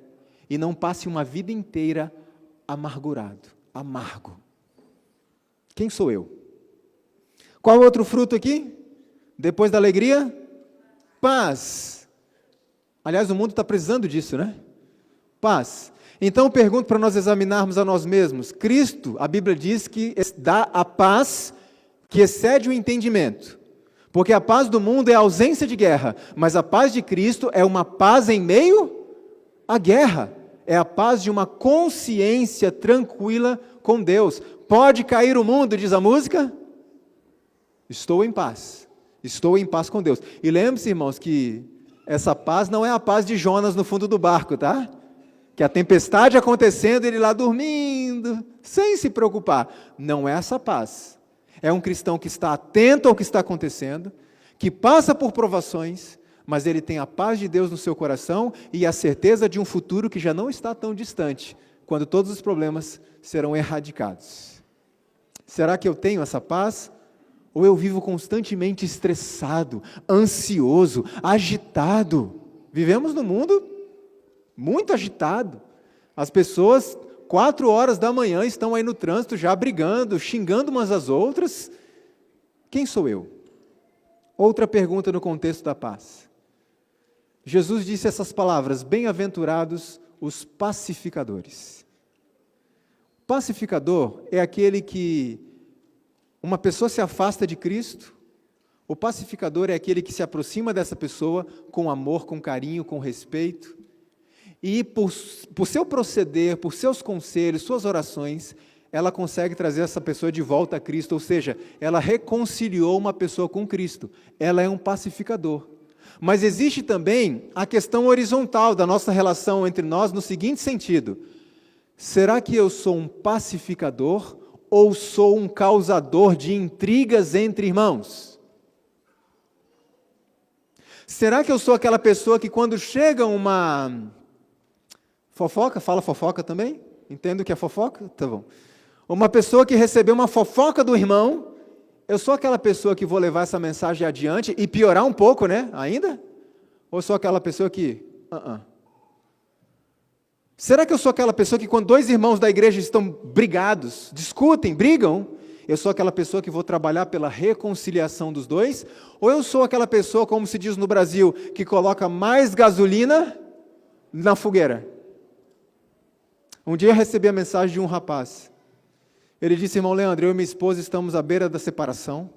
A: e não passe uma vida inteira amargurado, amargo. Quem sou eu? Qual é o outro fruto aqui? Depois da alegria? Paz. Aliás, o mundo está precisando disso, né? Paz. Então eu pergunto para nós examinarmos a nós mesmos. Cristo, a Bíblia diz que dá a paz que excede o entendimento. Porque a paz do mundo é a ausência de guerra, mas a paz de Cristo é uma paz em meio à guerra. É a paz de uma consciência tranquila com Deus. Pode cair o mundo, diz a música? Estou em paz. Estou em paz com Deus. E lembre-se, irmãos, que essa paz não é a paz de Jonas no fundo do barco, tá? Que a tempestade acontecendo, ele lá dormindo, sem se preocupar. Não é essa paz. É um cristão que está atento ao que está acontecendo, que passa por provações, mas ele tem a paz de Deus no seu coração e a certeza de um futuro que já não está tão distante, quando todos os problemas serão erradicados. Será que eu tenho essa paz? Ou eu vivo constantemente estressado, ansioso, agitado? Vivemos num mundo muito agitado. As pessoas, 4 horas da manhã, estão aí no trânsito já brigando, xingando umas às outras. Quem sou eu? Outra pergunta no contexto da paz. Jesus disse essas palavras, bem-aventurados os pacificadores. Pacificador é aquele que uma pessoa se afasta de Cristo. O pacificador é aquele que se aproxima dessa pessoa com amor, com carinho, com respeito. E por seu proceder, por seus conselhos, suas orações, ela consegue trazer essa pessoa de volta a Cristo, ou seja, ela reconciliou uma pessoa com Cristo. Ela é um pacificador. Mas existe também a questão horizontal da nossa relação entre nós no seguinte sentido: será que eu sou um pacificador ou sou um causador de intrigas entre irmãos? Será que eu sou aquela pessoa que quando chega uma fofoca, fala fofoca também? Entendo que é fofoca? Tá bom. Uma pessoa que recebeu uma fofoca do irmão, eu sou aquela pessoa que vou levar essa mensagem adiante e piorar um pouco, né? Ainda? Ou sou aquela pessoa que... Será que eu sou aquela pessoa que quando 2 irmãos da igreja estão brigados, discutem, brigam, eu sou aquela pessoa que vou trabalhar pela reconciliação dos dois? Ou eu sou aquela pessoa, como se diz no Brasil, que coloca mais gasolina na fogueira? Um dia eu recebi a mensagem de um rapaz. Ele disse: irmão Leandro, eu e minha esposa estamos à beira da separação,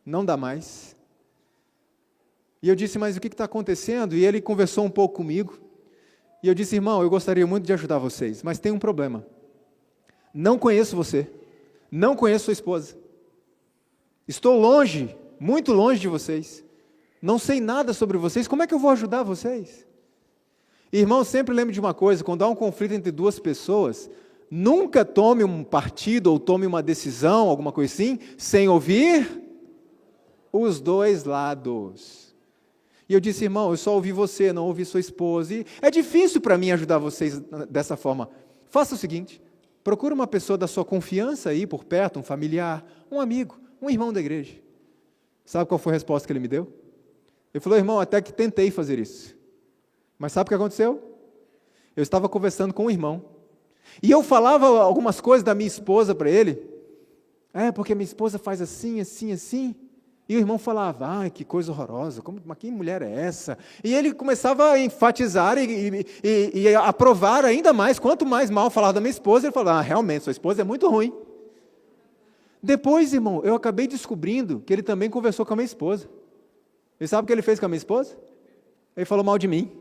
A: não dá mais. E eu disse: mas o que está acontecendo? E ele conversou um pouco comigo. E eu disse: irmão, eu gostaria muito de ajudar vocês, mas tem um problema. Não conheço você, não conheço sua esposa. Estou longe, muito longe de vocês. Não sei nada sobre vocês, como é que eu vou ajudar vocês? Irmão, sempre lembre de uma coisa, quando há um conflito entre duas pessoas, nunca tome um partido ou tome uma decisão, alguma coisa assim, sem ouvir os dois lados. E eu disse, irmão, eu só ouvi você, não ouvi sua esposa, e é difícil para mim ajudar vocês dessa forma. Faça o seguinte, procure uma pessoa da sua confiança aí por perto, um familiar, um amigo, um irmão da igreja. Sabe qual foi a resposta que ele me deu? Ele falou, irmão, até que tentei fazer isso. Mas sabe o que aconteceu? Eu estava conversando com um irmão. E eu falava algumas coisas da minha esposa para ele. Porque minha esposa faz assim, assim, assim. E o irmão falava, que coisa horrorosa, mas que mulher é essa? E ele começava a enfatizar e aprovar ainda mais, quanto mais mal falava da minha esposa, ele falava, realmente, sua esposa é muito ruim. Depois, irmão, eu acabei descobrindo que ele também conversou com a minha esposa. E sabe o que ele fez com a minha esposa? Ele falou mal de mim.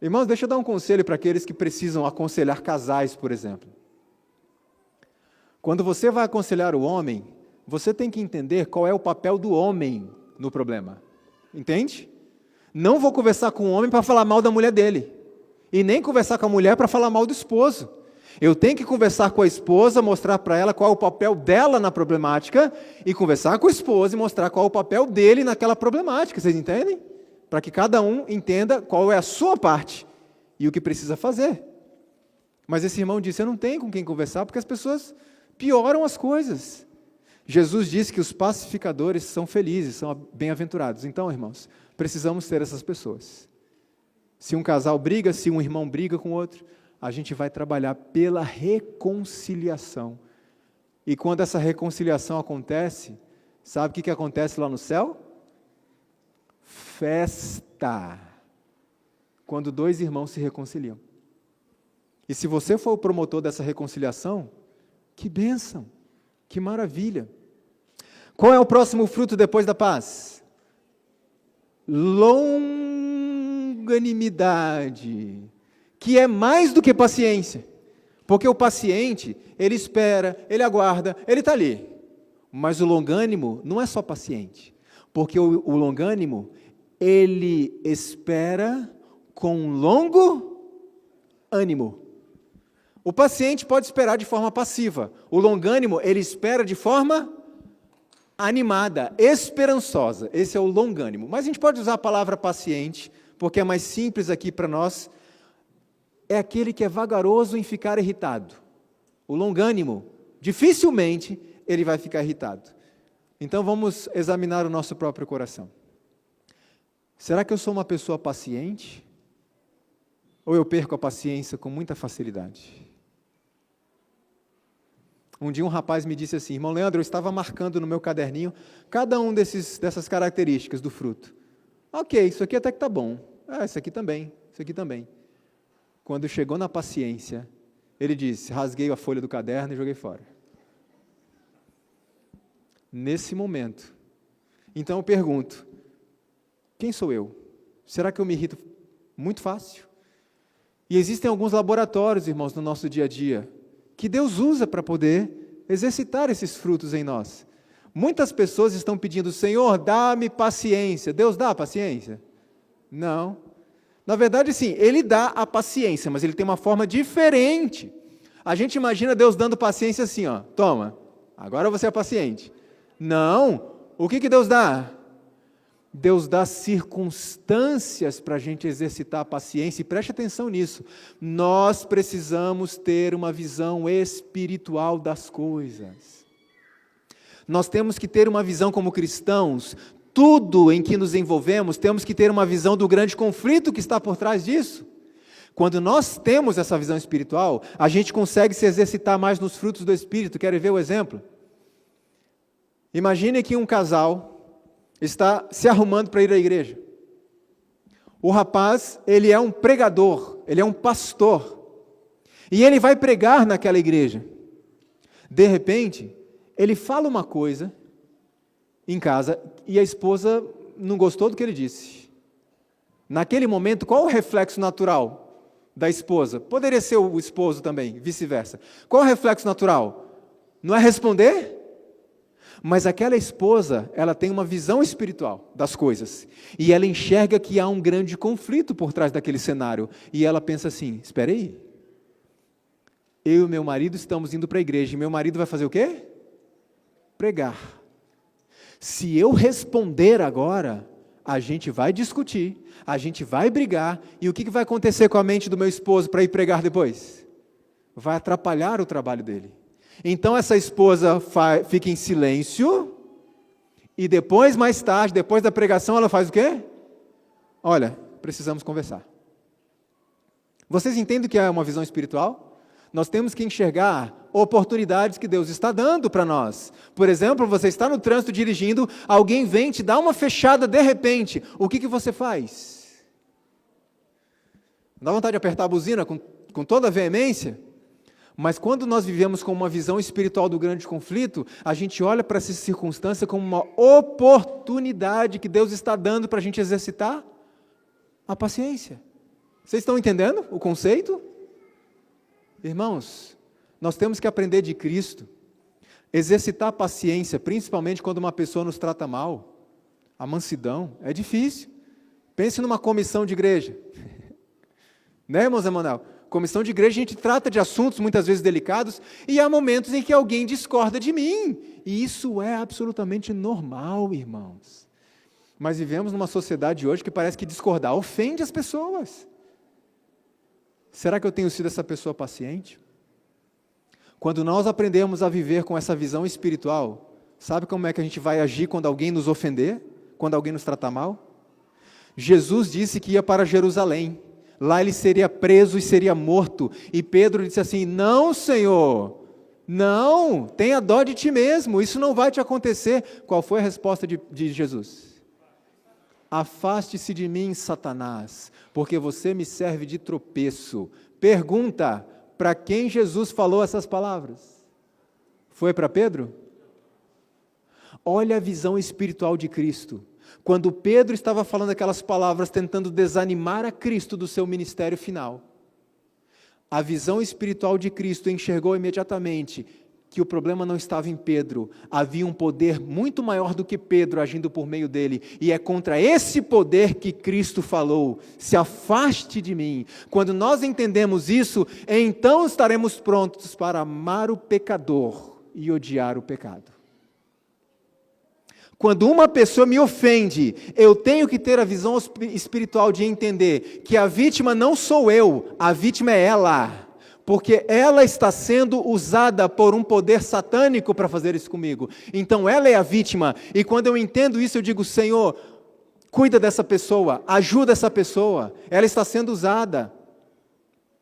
A: Irmãos, deixa eu dar um conselho para aqueles que precisam aconselhar casais, por exemplo. Quando você vai aconselhar o homem, você tem que entender qual é o papel do homem no problema. Entende? Não vou conversar com o homem para falar mal da mulher dele. E nem conversar com a mulher para falar mal do esposo. Eu tenho que conversar com a esposa, mostrar para ela qual é o papel dela na problemática, e conversar com a esposa e mostrar qual é o papel dele naquela problemática. Vocês entendem? Para que cada um entenda qual é a sua parte e o que precisa fazer. Mas esse irmão disse, eu não tenho com quem conversar, porque as pessoas pioram as coisas. Jesus disse que os pacificadores são felizes, são bem-aventurados. Então, irmãos, precisamos ser essas pessoas. Se um casal briga, se um irmão briga com o outro, a gente vai trabalhar pela reconciliação. E quando essa reconciliação acontece, sabe o que acontece lá no céu? Festa. Quando dois irmãos se reconciliam. E se você for o promotor dessa reconciliação, que bênção, que maravilha. Qual é o próximo fruto depois da paz? Longanimidade, que é mais do que paciência. Porque o paciente, ele espera, ele aguarda, ele está ali. Mas o longânimo não é só paciente. Porque o longânimo, ele espera com longo ânimo. O paciente pode esperar de forma passiva. O longânimo, ele espera de forma animada, esperançosa. Esse é o longânimo. Mas a gente pode usar a palavra paciente, porque é mais simples aqui para nós. É aquele que é vagaroso em ficar irritado. O longânimo, dificilmente ele vai ficar irritado. Então vamos examinar o nosso próprio coração. Será que eu sou uma pessoa paciente? Ou eu perco a paciência com muita facilidade? Um dia um rapaz me disse assim, irmão Leandro, eu estava marcando no meu caderninho cada um dessas características do fruto. Ok, isso aqui até que está bom. Isso aqui também, isso aqui também. Quando chegou na paciência, ele disse, rasguei a folha do caderno e joguei fora. Nesse momento. Então eu pergunto, quem sou eu? Será que eu me irrito muito fácil? E existem alguns laboratórios, irmãos, no nosso dia a dia, que Deus usa para poder exercitar esses frutos em nós. Muitas pessoas estão pedindo, Senhor, dá-me paciência. Deus dá paciência? Não. Na verdade, sim, Ele dá a paciência, mas Ele tem uma forma diferente. A gente imagina Deus dando paciência assim, toma, agora você é paciente. Não. O que Deus dá? Deus dá circunstâncias para a gente exercitar a paciência, e preste atenção nisso. Nós precisamos ter uma visão espiritual das coisas. Nós temos que ter uma visão como cristãos, tudo em que nos envolvemos, temos que ter uma visão do grande conflito que está por trás disso. Quando nós temos essa visão espiritual, a gente consegue se exercitar mais nos frutos do Espírito. Querem ver o exemplo? Imagine que um casal está se arrumando para ir à igreja. O rapaz, ele é um pregador, ele é um pastor, e ele vai pregar naquela igreja. De repente, ele fala uma coisa em casa, e a esposa não gostou do que ele disse. Naquele momento, qual o reflexo natural da esposa? Poderia ser o esposo também, vice-versa. Qual o reflexo natural? Não é responder? Mas aquela esposa, ela tem uma visão espiritual das coisas. E ela enxerga que há um grande conflito por trás daquele cenário. E ela pensa assim, espera aí. Eu e meu marido estamos indo para a igreja. E meu marido vai fazer o quê? Pregar. Se eu responder agora, a gente vai discutir, a gente vai brigar. E o que vai acontecer com a mente do meu esposo para ir pregar depois? Vai atrapalhar o trabalho dele. Então essa esposa fica em silêncio e depois, mais tarde, depois da pregação, ela faz o quê? Olha, precisamos conversar. Vocês entendem o que é uma visão espiritual? Nós temos que enxergar oportunidades que Deus está dando para nós. Por exemplo, você está no trânsito dirigindo, alguém vem te dar uma fechada de repente. O que você faz? Dá vontade de apertar a buzina com toda a veemência? Mas quando nós vivemos com uma visão espiritual do grande conflito, a gente olha para essa circunstância como uma oportunidade que Deus está dando para a gente exercitar a paciência. Vocês estão entendendo o conceito? Irmãos, nós temos que aprender de Cristo, exercitar a paciência, principalmente quando uma pessoa nos trata mal. A mansidão é difícil. Pense numa comissão de igreja. Né, irmãos Emanuel? Comissão de igreja, a gente trata de assuntos muitas vezes delicados, e há momentos em que alguém discorda de mim, e isso é absolutamente normal, irmãos. Mas vivemos numa sociedade hoje que parece que discordar ofende as pessoas. Será que eu tenho sido essa pessoa paciente? Quando nós aprendemos a viver com essa visão espiritual, sabe como é que a gente vai agir quando alguém nos ofender? Quando alguém nos tratar mal? Jesus disse que ia para Jerusalém. Lá ele seria preso e seria morto. E Pedro disse assim, não, Senhor, não, tenha dó de ti mesmo, isso não vai te acontecer. Qual foi a resposta de Jesus? Afaste-se de mim, Satanás, porque você me serve de tropeço. Pergunta, para quem Jesus falou essas palavras? Foi para Pedro? Olha a visão espiritual de Cristo. Quando Pedro estava falando aquelas palavras, tentando desanimar a Cristo do seu ministério final, a visão espiritual de Cristo enxergou imediatamente que o problema não estava em Pedro, havia um poder muito maior do que Pedro agindo por meio dele, e é contra esse poder que Cristo falou, se afaste de mim. Quando nós entendemos isso, então estaremos prontos para amar o pecador e odiar o pecado. Quando uma pessoa me ofende, eu tenho que ter a visão espiritual de entender que a vítima não sou eu, a vítima é ela, porque ela está sendo usada por um poder satânico para fazer isso comigo. Então ela é a vítima, e quando eu entendo isso, eu digo, Senhor, cuida dessa pessoa, ajuda essa pessoa, ela está sendo usada.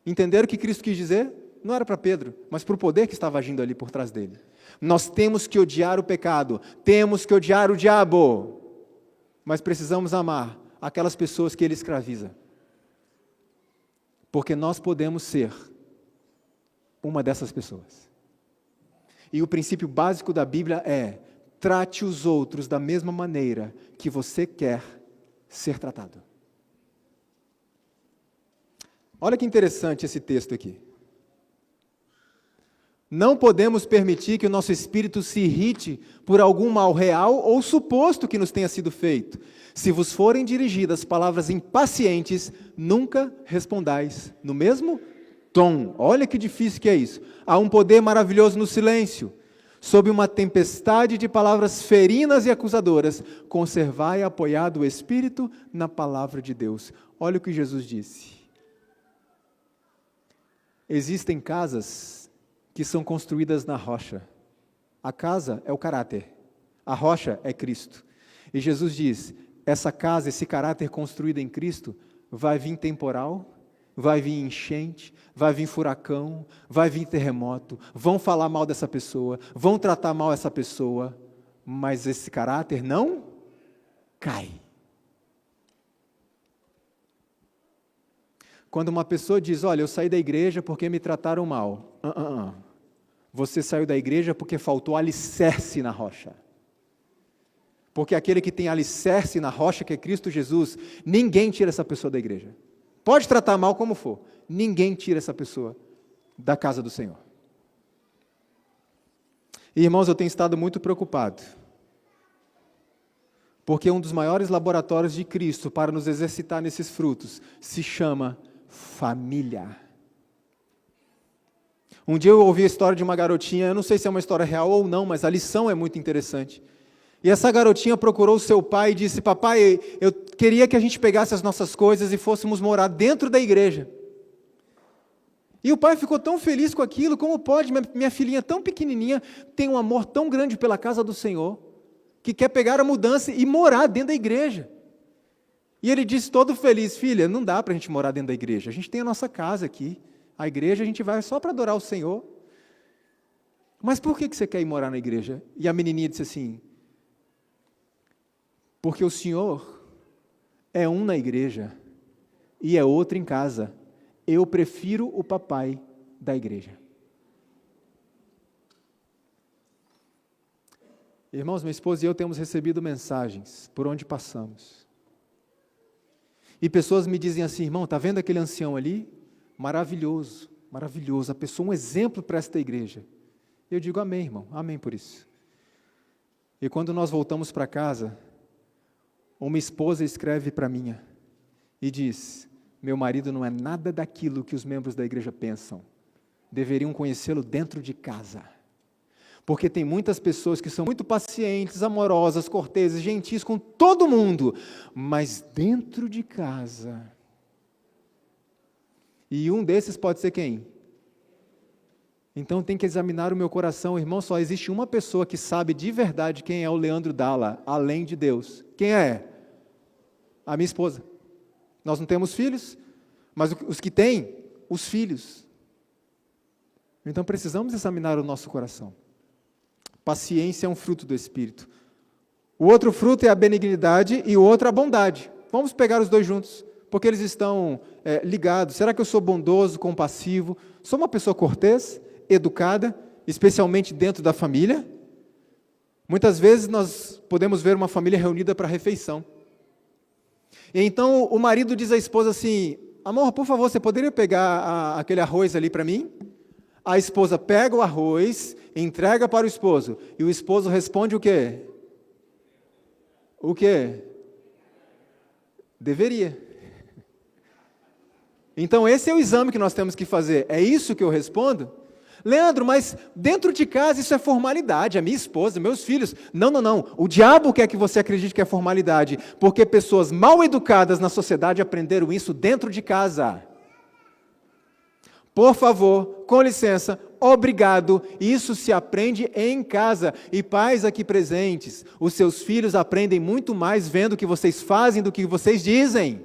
A: Entenderam o que Cristo quis dizer? Não era para Pedro, mas para o poder que estava agindo ali por trás dele. Nós temos que odiar o pecado, temos que odiar o diabo, mas precisamos amar aquelas pessoas que ele escraviza, porque nós podemos ser uma dessas pessoas. E o princípio básico da Bíblia é: trate os outros da mesma maneira que você quer ser tratado. Olha que interessante esse texto aqui. Não podemos permitir que o nosso espírito se irrite por algum mal real ou suposto que nos tenha sido feito. Se vos forem dirigidas palavras impacientes, nunca respondais no mesmo tom. Olha que difícil que é isso. Há um poder maravilhoso no silêncio. Sob uma tempestade de palavras ferinas e acusadoras, conservai apoiado o espírito na palavra de Deus. Olha o que Jesus disse. Existem casas que são construídas na rocha. A casa é o caráter, a rocha é Cristo. E Jesus diz, essa casa, esse caráter construído em Cristo, vai vir temporal, vai vir enchente, vai vir furacão, vai vir terremoto, vão falar mal dessa pessoa, vão tratar mal essa pessoa, mas esse caráter não cai. Quando uma pessoa diz, olha, eu saí da igreja porque me trataram mal. Você saiu da igreja porque faltou alicerce na rocha. Porque aquele que tem alicerce na rocha, que é Cristo Jesus, ninguém tira essa pessoa da igreja. Pode tratar mal como for, ninguém tira essa pessoa da casa do Senhor. E, irmãos, eu tenho estado muito preocupado, porque um dos maiores laboratórios de Cristo para nos exercitar nesses frutos se chama família. Um dia eu ouvi a história de uma garotinha, eu não sei se é uma história real ou não, mas a lição é muito interessante. E essa garotinha procurou o seu pai e disse: papai, eu queria que a gente pegasse as nossas coisas e fôssemos morar dentro da igreja. E o pai ficou tão feliz com aquilo. Como pode? Minha filhinha tão pequenininha tem um amor tão grande pela casa do Senhor, que quer pegar a mudança e morar dentro da igreja. E ele disse todo feliz: filha, não dá para a gente morar dentro da igreja, a gente tem a nossa casa aqui, a igreja a gente vai só para adorar o Senhor. Mas por que você quer ir morar na igreja? E a menininha disse assim: porque o Senhor é um na igreja e é outro em casa. Eu prefiro o papai da igreja. Irmãos, minha esposa e eu temos recebido mensagens por onde passamos. E pessoas me dizem assim: irmão, está vendo aquele ancião ali? Maravilhoso, maravilhoso, a pessoa, um exemplo para esta igreja. Eu digo amém, irmão, amém por isso. E quando nós voltamos para casa, uma esposa escreve para mim e diz: meu marido não é nada daquilo que os membros da igreja pensam. Deveriam conhecê-lo dentro de casa. Porque tem muitas pessoas que são muito pacientes, amorosas, corteses, gentis com todo mundo, mas dentro de casa. E um desses pode ser quem? Então tem que examinar o meu coração. Irmão, só existe uma pessoa que sabe de verdade quem é o Leandro Dalla, além de Deus. Quem é? A minha esposa. Nós não temos filhos, mas os que têm, os filhos. Então precisamos examinar o nosso coração. Paciência é um fruto do Espírito. O outro fruto é a benignidade e o outro a bondade. Vamos pegar os dois juntos, porque eles estão ligados. Será que eu sou bondoso, compassivo? Sou uma pessoa cortês, educada, especialmente dentro da família? Muitas vezes nós podemos ver uma família reunida para a refeição. E então o marido diz à esposa assim: amor, por favor, você poderia pegar aquele arroz ali para mim? A esposa pega o arroz, entrega para o esposo, e o esposo responde o quê? O quê? Deveria. Então esse é o exame que nós temos que fazer. É isso que eu respondo? Leandro, mas dentro de casa isso é formalidade, a minha esposa, meus filhos. Não, não, não. O diabo quer que você acredite que é formalidade, porque pessoas mal educadas na sociedade aprenderam isso dentro de casa. Por favor, com licença, obrigado, isso se aprende em casa. E pais aqui presentes, os seus filhos aprendem muito mais vendo o que vocês fazem do que vocês dizem.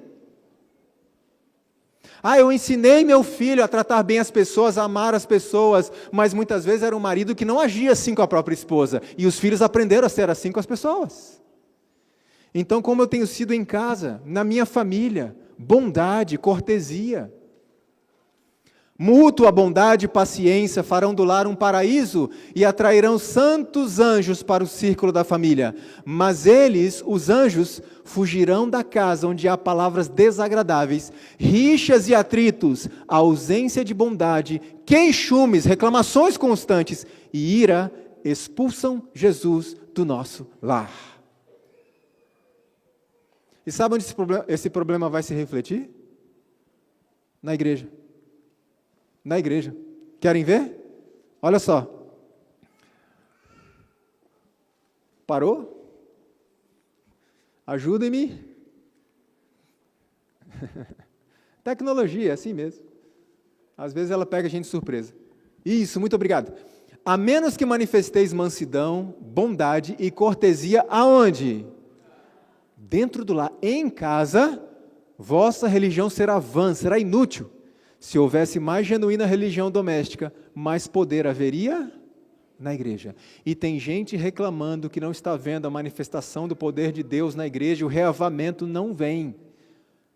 A: Eu ensinei meu filho a tratar bem as pessoas, a amar as pessoas, mas muitas vezes era um marido que não agia assim com a própria esposa, e os filhos aprenderam a ser assim com as pessoas. Então, como eu tenho sido em casa, na minha família, bondade, cortesia, mútua bondade e paciência farão do lar um paraíso e atrairão santos anjos para o círculo da família. Mas eles, os anjos, fugirão da casa onde há palavras desagradáveis, rixas e atritos, ausência de bondade, queixumes, reclamações constantes e ira, expulsam Jesus do nosso lar. E sabe onde esse problema vai se refletir? Na igreja. Na igreja. Querem ver? Olha só. Parou? Ajudem-me. Tecnologia, é assim mesmo. Às vezes ela pega a gente de surpresa. Isso, muito obrigado. A menos que manifesteis mansidão, bondade e cortesia, aonde? Dentro do lar. Em casa, vossa religião será vã, será inútil. Se houvesse mais genuína religião doméstica, mais poder haveria na igreja. E tem gente reclamando que não está vendo a manifestação do poder de Deus na igreja, o reavamento não vem.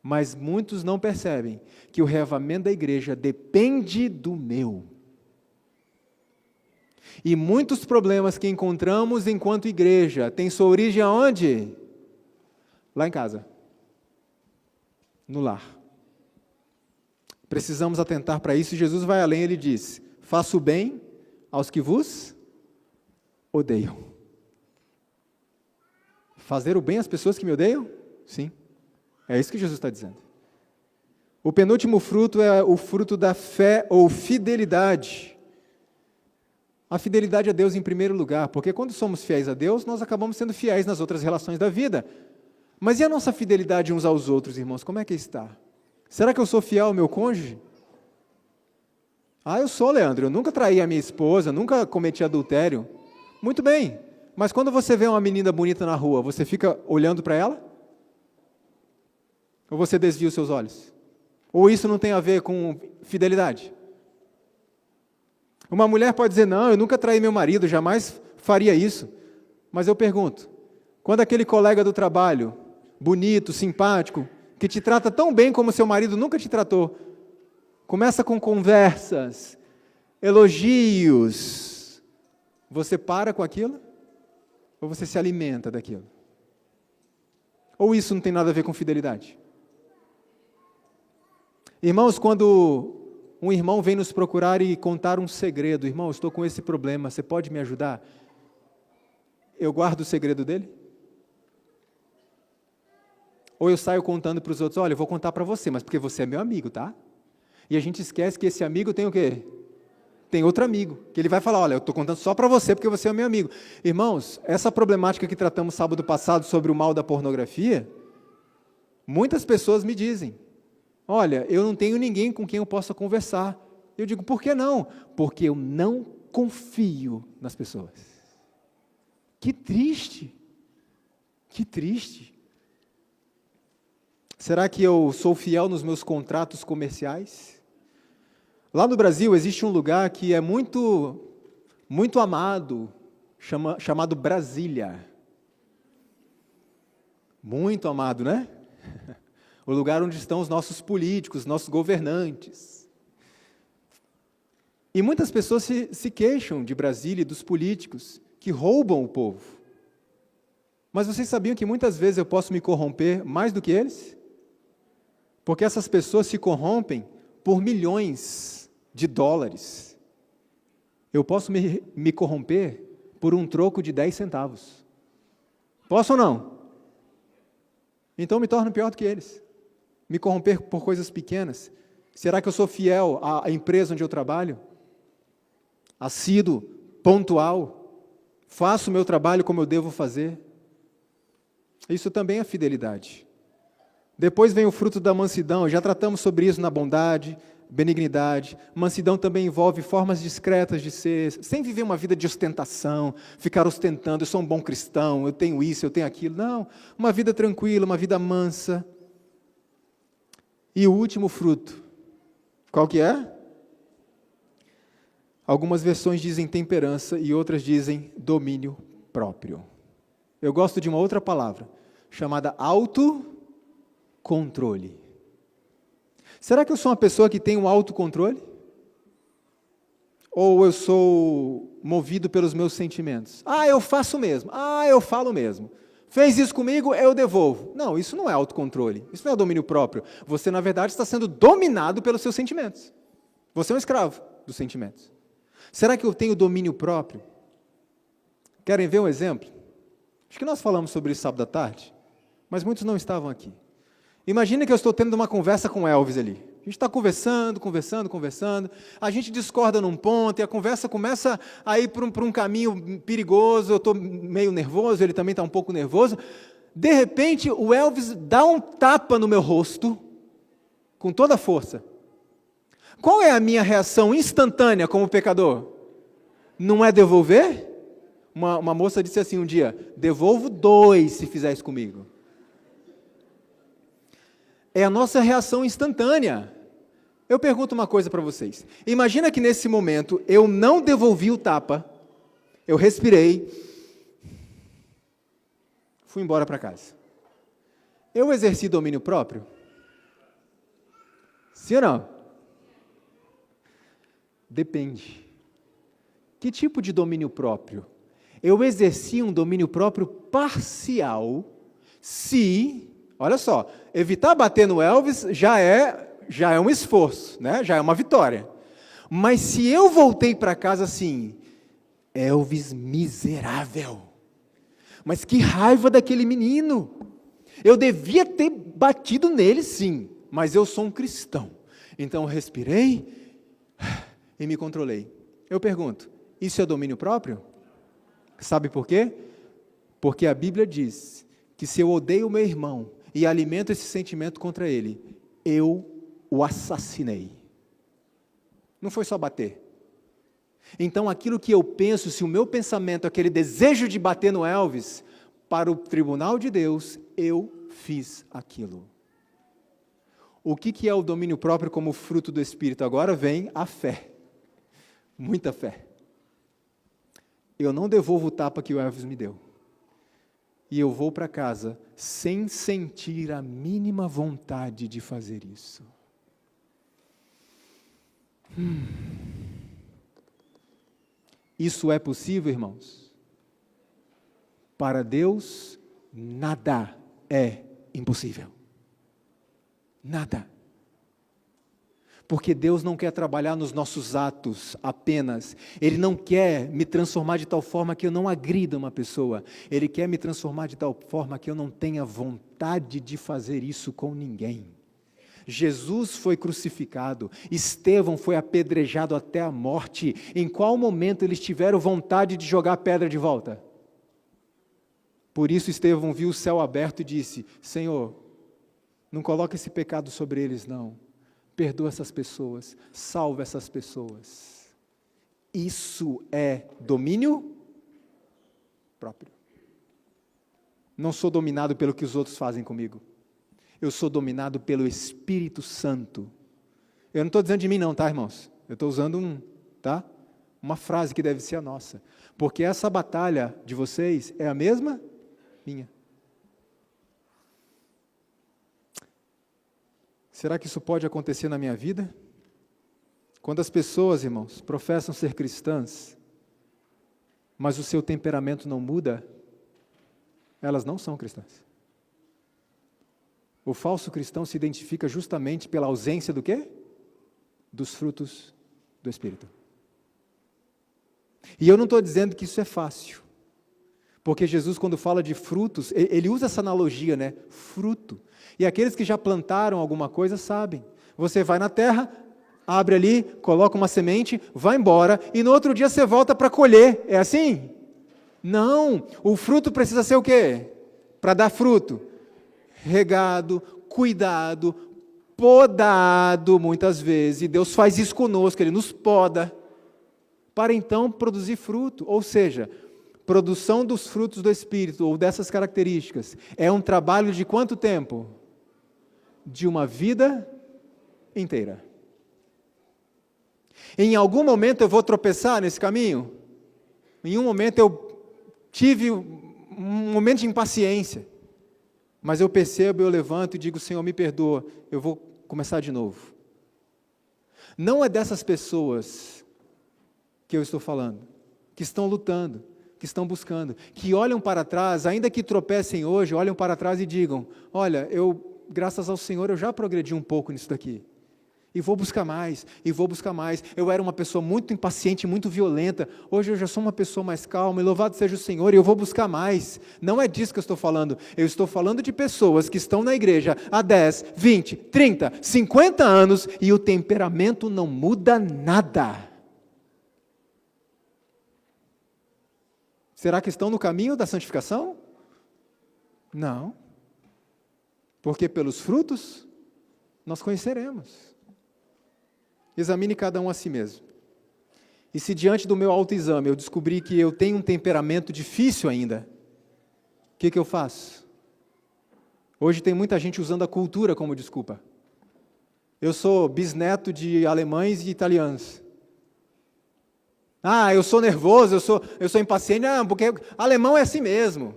A: Mas muitos não percebem que o reavamento da igreja depende do meu. E muitos problemas que encontramos enquanto igreja têm sua origem aonde? Lá em casa. No lar. Precisamos atentar para isso, e Jesus vai além, ele diz: faça o bem aos que vos odeiam. Fazer o bem às pessoas que me odeiam? Sim. É isso que Jesus está dizendo. O penúltimo fruto é o fruto da fé ou fidelidade. A fidelidade a Deus em primeiro lugar, porque quando somos fiéis a Deus, nós acabamos sendo fiéis nas outras relações da vida. Mas e a nossa fidelidade uns aos outros, irmãos? Como é que está? Será que eu sou fiel ao meu cônjuge? Eu sou, Leandro. Eu nunca traí a minha esposa, nunca cometi adultério. Muito bem. Mas quando você vê uma menina bonita na rua, você fica olhando para ela? Ou você desvia os seus olhos? Ou isso não tem a ver com fidelidade? Uma mulher pode dizer, não, eu nunca traí meu marido, jamais faria isso. Mas eu pergunto, quando aquele colega do trabalho, bonito, simpático, que te trata tão bem como seu marido nunca te tratou, começa com conversas, elogios, você para com aquilo? Ou você se alimenta daquilo? Ou isso não tem nada a ver com fidelidade? Irmãos, quando um irmão vem nos procurar e contar um segredo, irmão, estou com esse problema, você pode me ajudar? Eu guardo o segredo dele? Ou eu saio contando para os outros, olha, eu vou contar para você, mas porque você é meu amigo, tá? E a gente esquece que esse amigo tem o quê? Tem outro amigo, que ele vai falar, olha, eu estou contando só para você, porque você é meu amigo. Irmãos, essa problemática que tratamos sábado passado sobre o mal da pornografia, muitas pessoas me dizem, olha, eu não tenho ninguém com quem eu possa conversar. Eu digo, por que não? Porque eu não confio nas pessoas. Que triste. Que triste. Será que eu sou fiel nos meus contratos comerciais? Lá no Brasil existe um lugar que é muito amado, chamado Brasília. Muito amado, né? O lugar onde estão os nossos políticos, nossos governantes. E muitas pessoas se queixam de Brasília e dos políticos que roubam o povo. Mas vocês sabiam que muitas vezes eu posso me corromper mais do que eles? Porque essas pessoas se corrompem por milhões de dólares. Eu posso me corromper por um troco de 10 centavos. Posso ou não? Então me torno pior do que eles. Me corromper por coisas pequenas. Será que eu sou fiel à empresa onde eu trabalho? Assíduo, pontual? Faço o meu trabalho como eu devo fazer? Isso também é fidelidade. Depois vem o fruto da mansidão, já tratamos sobre isso na bondade, benignidade. Mansidão também envolve formas discretas de ser, sem viver uma vida de ostentação, ficar ostentando, eu sou um bom cristão, eu tenho isso, eu tenho aquilo. Não, uma vida tranquila, uma vida mansa. E o último fruto, qual que é? Algumas versões dizem temperança e outras dizem domínio próprio. Eu gosto de uma outra palavra, chamada autocontrole. Será que eu sou uma pessoa que tem um autocontrole? Ou eu sou movido pelos meus sentimentos? Eu faço mesmo. Eu falo mesmo. Fez isso comigo, eu devolvo. Não, isso não é autocontrole. Isso não é domínio próprio. Você, na verdade, está sendo dominado pelos seus sentimentos. Você é um escravo dos sentimentos. Será que eu tenho domínio próprio? Querem ver um exemplo? Acho que nós falamos sobre isso sábado à tarde, mas muitos não estavam aqui. Imagina que eu estou tendo uma conversa com Elvis ali. A gente está conversando, a gente discorda num ponto e a conversa começa a ir para um caminho perigoso, eu estou meio nervoso, ele também está um pouco nervoso. De repente, o Elvis dá um tapa no meu rosto, com toda a força. Qual é a minha reação instantânea como pecador? Não é devolver? Uma moça disse assim um dia, devolvo 2 se fizer isso comigo. É a nossa reação instantânea. Eu pergunto uma coisa para vocês. Imagina que nesse momento eu não devolvi o tapa, eu respirei, fui embora para casa. Eu exerci domínio próprio? Sim ou não? Depende. Que tipo de domínio próprio? Eu exerci um domínio próprio parcial se... Olha só, evitar bater no Elvis já é um esforço, né? Já é uma vitória. Mas se eu voltei para casa assim, Elvis miserável. Mas que raiva daquele menino. Eu devia ter batido nele, sim, mas eu sou um cristão. Então eu respirei e me controlei. Eu pergunto, isso é domínio próprio? Sabe por quê? Porque a Bíblia diz que se eu odeio o meu irmão e alimento esse sentimento contra ele, eu o assassinei. Não foi só bater. Então aquilo que eu penso, se o meu pensamento é aquele desejo de bater no Elvis, para o tribunal de Deus, eu fiz aquilo. O que é o domínio próprio como fruto do Espírito? Agora vem a fé. Muita fé. Eu não devolvo o tapa que o Elvis me deu. E eu vou para casa sem sentir a mínima vontade de fazer isso. Isso é possível, irmãos? Para Deus, nada é impossível. Nada. Porque Deus não quer trabalhar nos nossos atos apenas. Ele não quer me transformar de tal forma que eu não agrida uma pessoa. Ele quer me transformar de tal forma que eu não tenha vontade de fazer isso com ninguém. Jesus foi crucificado, Estevão foi apedrejado até a morte. Em qual momento eles tiveram vontade de jogar a pedra de volta? Por isso Estevão viu o céu aberto e disse: Senhor, não coloque esse pecado sobre eles não. Perdoa essas pessoas, salva essas pessoas. Isso é domínio próprio. Não sou dominado pelo que os outros fazem comigo. Eu sou dominado pelo Espírito Santo. Eu não estou dizendo de mim não, tá, irmãos? Eu estou usando uma frase que deve ser a nossa. Porque essa batalha de vocês é a mesma minha. Será que isso pode acontecer na minha vida? Quando as pessoas, irmãos, professam ser cristãs, mas o seu temperamento não muda, elas não são cristãs. O falso cristão se identifica justamente pela ausência do quê? Dos frutos do Espírito. E eu não estou dizendo que isso é fácil, porque Jesus, quando fala de frutos, ele usa essa analogia, né? Fruto. E aqueles que já plantaram alguma coisa sabem. Você vai na terra, abre ali, coloca uma semente, vai embora, e no outro dia você volta para colher. É assim? Não. O fruto precisa ser o quê? Para dar fruto. Regado, cuidado, podado muitas vezes. E Deus faz isso conosco, Ele nos poda, para então produzir fruto. Ou seja, produção dos frutos do Espírito, ou dessas características, é um trabalho de quanto tempo? De uma vida inteira. Em algum momento eu vou tropeçar nesse caminho? Em um momento eu tive um momento de impaciência, mas eu percebo, eu levanto e digo: Senhor, me perdoa, eu vou começar de novo. Não é dessas pessoas que eu estou falando, que estão lutando, que estão buscando, que olham para trás, ainda que tropecem hoje, olham para trás e digam: olha, graças ao Senhor, eu já progredi um pouco nisso daqui. E vou buscar mais, e vou buscar mais. Eu era uma pessoa muito impaciente, muito violenta. Hoje eu já sou uma pessoa mais calma, e louvado seja o Senhor, e eu vou buscar mais. Não é disso que eu estou falando. Eu estou falando de pessoas que estão na igreja há 10, 20, 30, 50 anos, e o temperamento não muda nada. Será que estão no caminho da santificação? Não. Porque pelos frutos nós conheceremos. Examine cada um a si mesmo. E se diante do meu autoexame eu descobrir que eu tenho um temperamento difícil ainda, o que eu faço? Hoje tem muita gente usando a cultura como desculpa. Eu sou bisneto de alemães e italianos. Eu sou nervoso, eu sou impaciente, porque alemão é assim mesmo.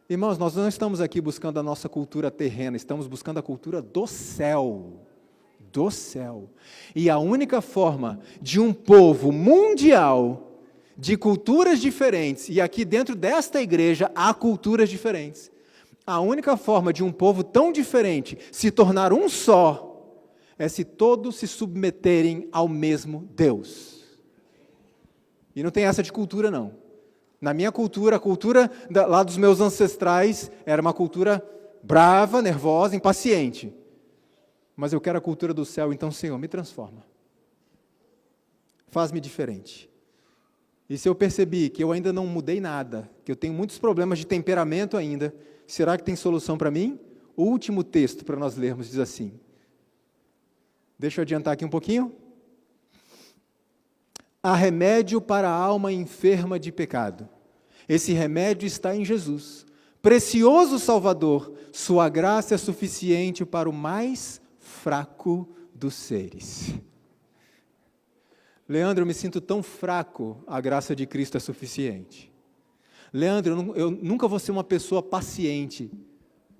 A: Irmãos, nós não estamos aqui buscando a nossa cultura terrena, estamos buscando a cultura do céu. Do céu. E a única forma de um povo mundial, de culturas diferentes, e aqui dentro desta igreja há culturas diferentes, a única forma de um povo tão diferente se tornar um só, é se todos se submeterem ao mesmo Deus. E não tem essa de cultura, não. Na minha cultura, a cultura lá dos meus ancestrais era uma cultura brava, nervosa, impaciente. Mas eu quero a cultura do céu, então, Senhor, me transforma. Faz-me diferente. E se eu percebi que eu ainda não mudei nada, que eu tenho muitos problemas de temperamento ainda, será que tem solução para mim? O último texto para nós lermos diz assim. Deixa eu adiantar aqui um pouquinho. Há remédio para a alma enferma de pecado. Esse remédio está em Jesus. Precioso Salvador, sua graça é suficiente para o mais fraco dos seres. Leandro, eu me sinto tão fraco, a graça de Cristo é suficiente. Leandro, eu nunca vou ser uma pessoa paciente.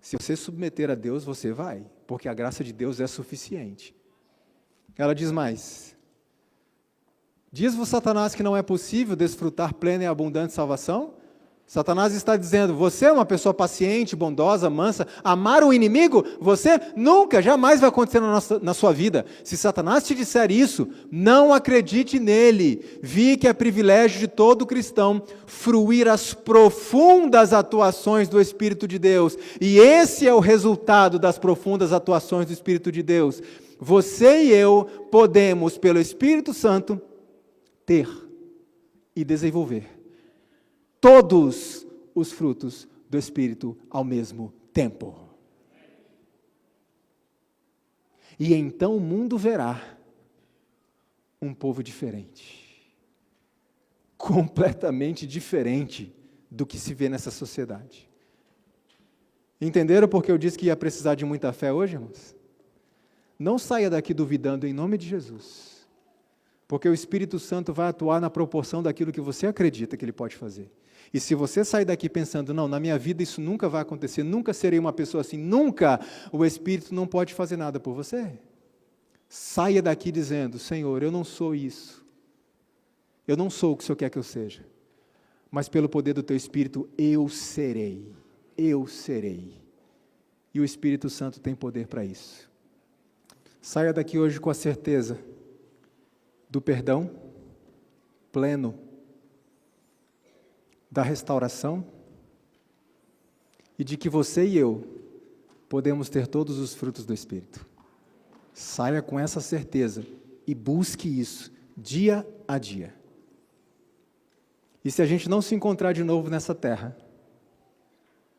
A: Se você submeter a Deus, você vai, porque a graça de Deus é suficiente. Ela diz mais. Diz-vos Satanás que não é possível desfrutar plena e abundante salvação? Satanás está dizendo, você é uma pessoa paciente, bondosa, mansa, amar o inimigo, você nunca, jamais vai acontecer na sua vida. Se Satanás te disser isso, não acredite nele. Vi que é privilégio de todo cristão fruir as profundas atuações do Espírito de Deus. E esse é o resultado das profundas atuações do Espírito de Deus. Você e eu podemos, pelo Espírito Santo, ter e desenvolver todos os frutos do Espírito ao mesmo tempo. E então o mundo verá um povo diferente, completamente diferente do que se vê nessa sociedade. Entenderam porque eu disse que ia precisar de muita fé hoje, irmãos? Não saia daqui duvidando em nome de Jesus, porque o Espírito Santo vai atuar na proporção daquilo que você acredita que Ele pode fazer. E se você sair daqui pensando, não, na minha vida isso nunca vai acontecer, nunca serei uma pessoa assim, nunca, o Espírito não pode fazer nada por você. Saia daqui dizendo, Senhor, eu não sou isso, eu não sou o que o Senhor quer que eu seja, mas pelo poder do Teu Espírito eu serei. E o Espírito Santo tem poder para isso. Saia daqui hoje com a certeza do perdão pleno, da restauração e de que você e eu podemos ter todos os frutos do Espírito. Saia com essa certeza e busque isso dia a dia. E se a gente não se encontrar de novo nessa terra,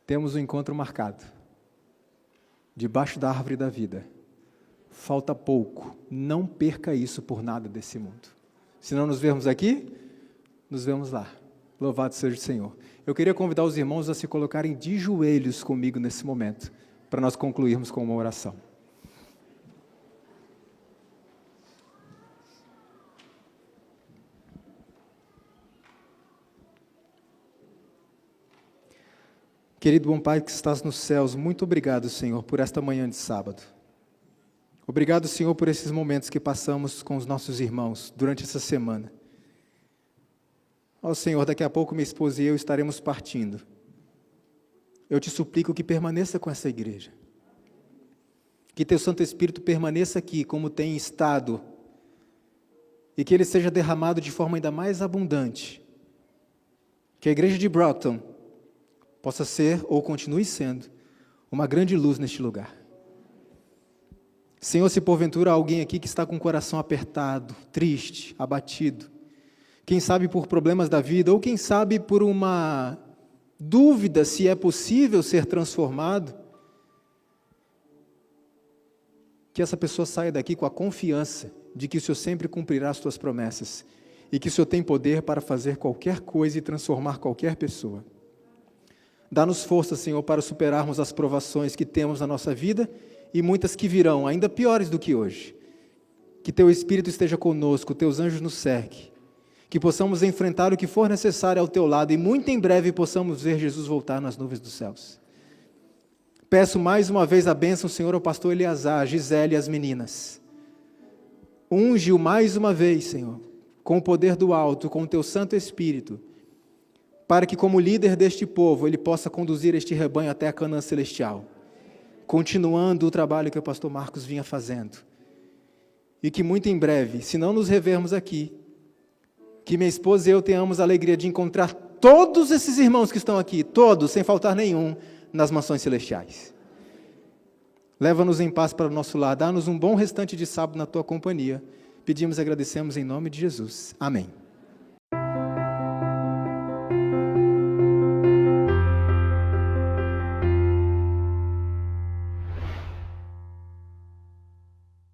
A: temos um encontro marcado, debaixo da árvore da vida. Falta pouco, não perca isso por nada desse mundo. Se não nos vermos aqui, nos vemos lá. Louvado seja o Senhor. Eu queria convidar os irmãos a se colocarem de joelhos comigo nesse momento, para nós concluirmos com uma oração. Querido bom Pai que estás nos céus, muito obrigado, Senhor, por esta manhã de sábado. Obrigado, Senhor, por esses momentos que passamos com os nossos irmãos durante essa semana. Ó Senhor, daqui a pouco minha esposa e eu estaremos partindo. Eu te suplico que permaneça com essa igreja. Que Teu Santo Espírito permaneça aqui como tem estado. E que Ele seja derramado de forma ainda mais abundante. Que a igreja de Broughton possa ser, ou continue sendo, uma grande luz neste lugar. Senhor, se porventura há alguém aqui que está com o coração apertado, triste, abatido, quem sabe por problemas da vida, ou quem sabe por uma dúvida se é possível ser transformado, que essa pessoa saia daqui com a confiança de que o Senhor sempre cumprirá as Tuas promessas, e que o Senhor tem poder para fazer qualquer coisa e transformar qualquer pessoa. Dá-nos força, Senhor, para superarmos as provações que temos na nossa vida, e muitas que virão, ainda piores do que hoje. Que Teu Espírito esteja conosco, Teus anjos nos cerquem, que possamos enfrentar o que for necessário ao Teu lado, e muito em breve possamos ver Jesus voltar nas nuvens dos céus. Peço mais uma vez a bênção, Senhor, ao pastor Eleazar, a Gisele e as meninas. Unge-o mais uma vez, Senhor, com o poder do alto, com o Teu Santo Espírito, para que como líder deste povo, ele possa conduzir este rebanho até a Canaã celestial, continuando o trabalho que o pastor Marcos vinha fazendo. E que muito em breve, se não nos revermos aqui, que minha esposa e eu tenhamos a alegria de encontrar todos esses irmãos que estão aqui, todos, sem faltar nenhum, nas mansões celestiais. Leva-nos em paz para o nosso lar, dá-nos um bom restante de sábado na tua companhia. Pedimos e agradecemos em nome de Jesus. Amém.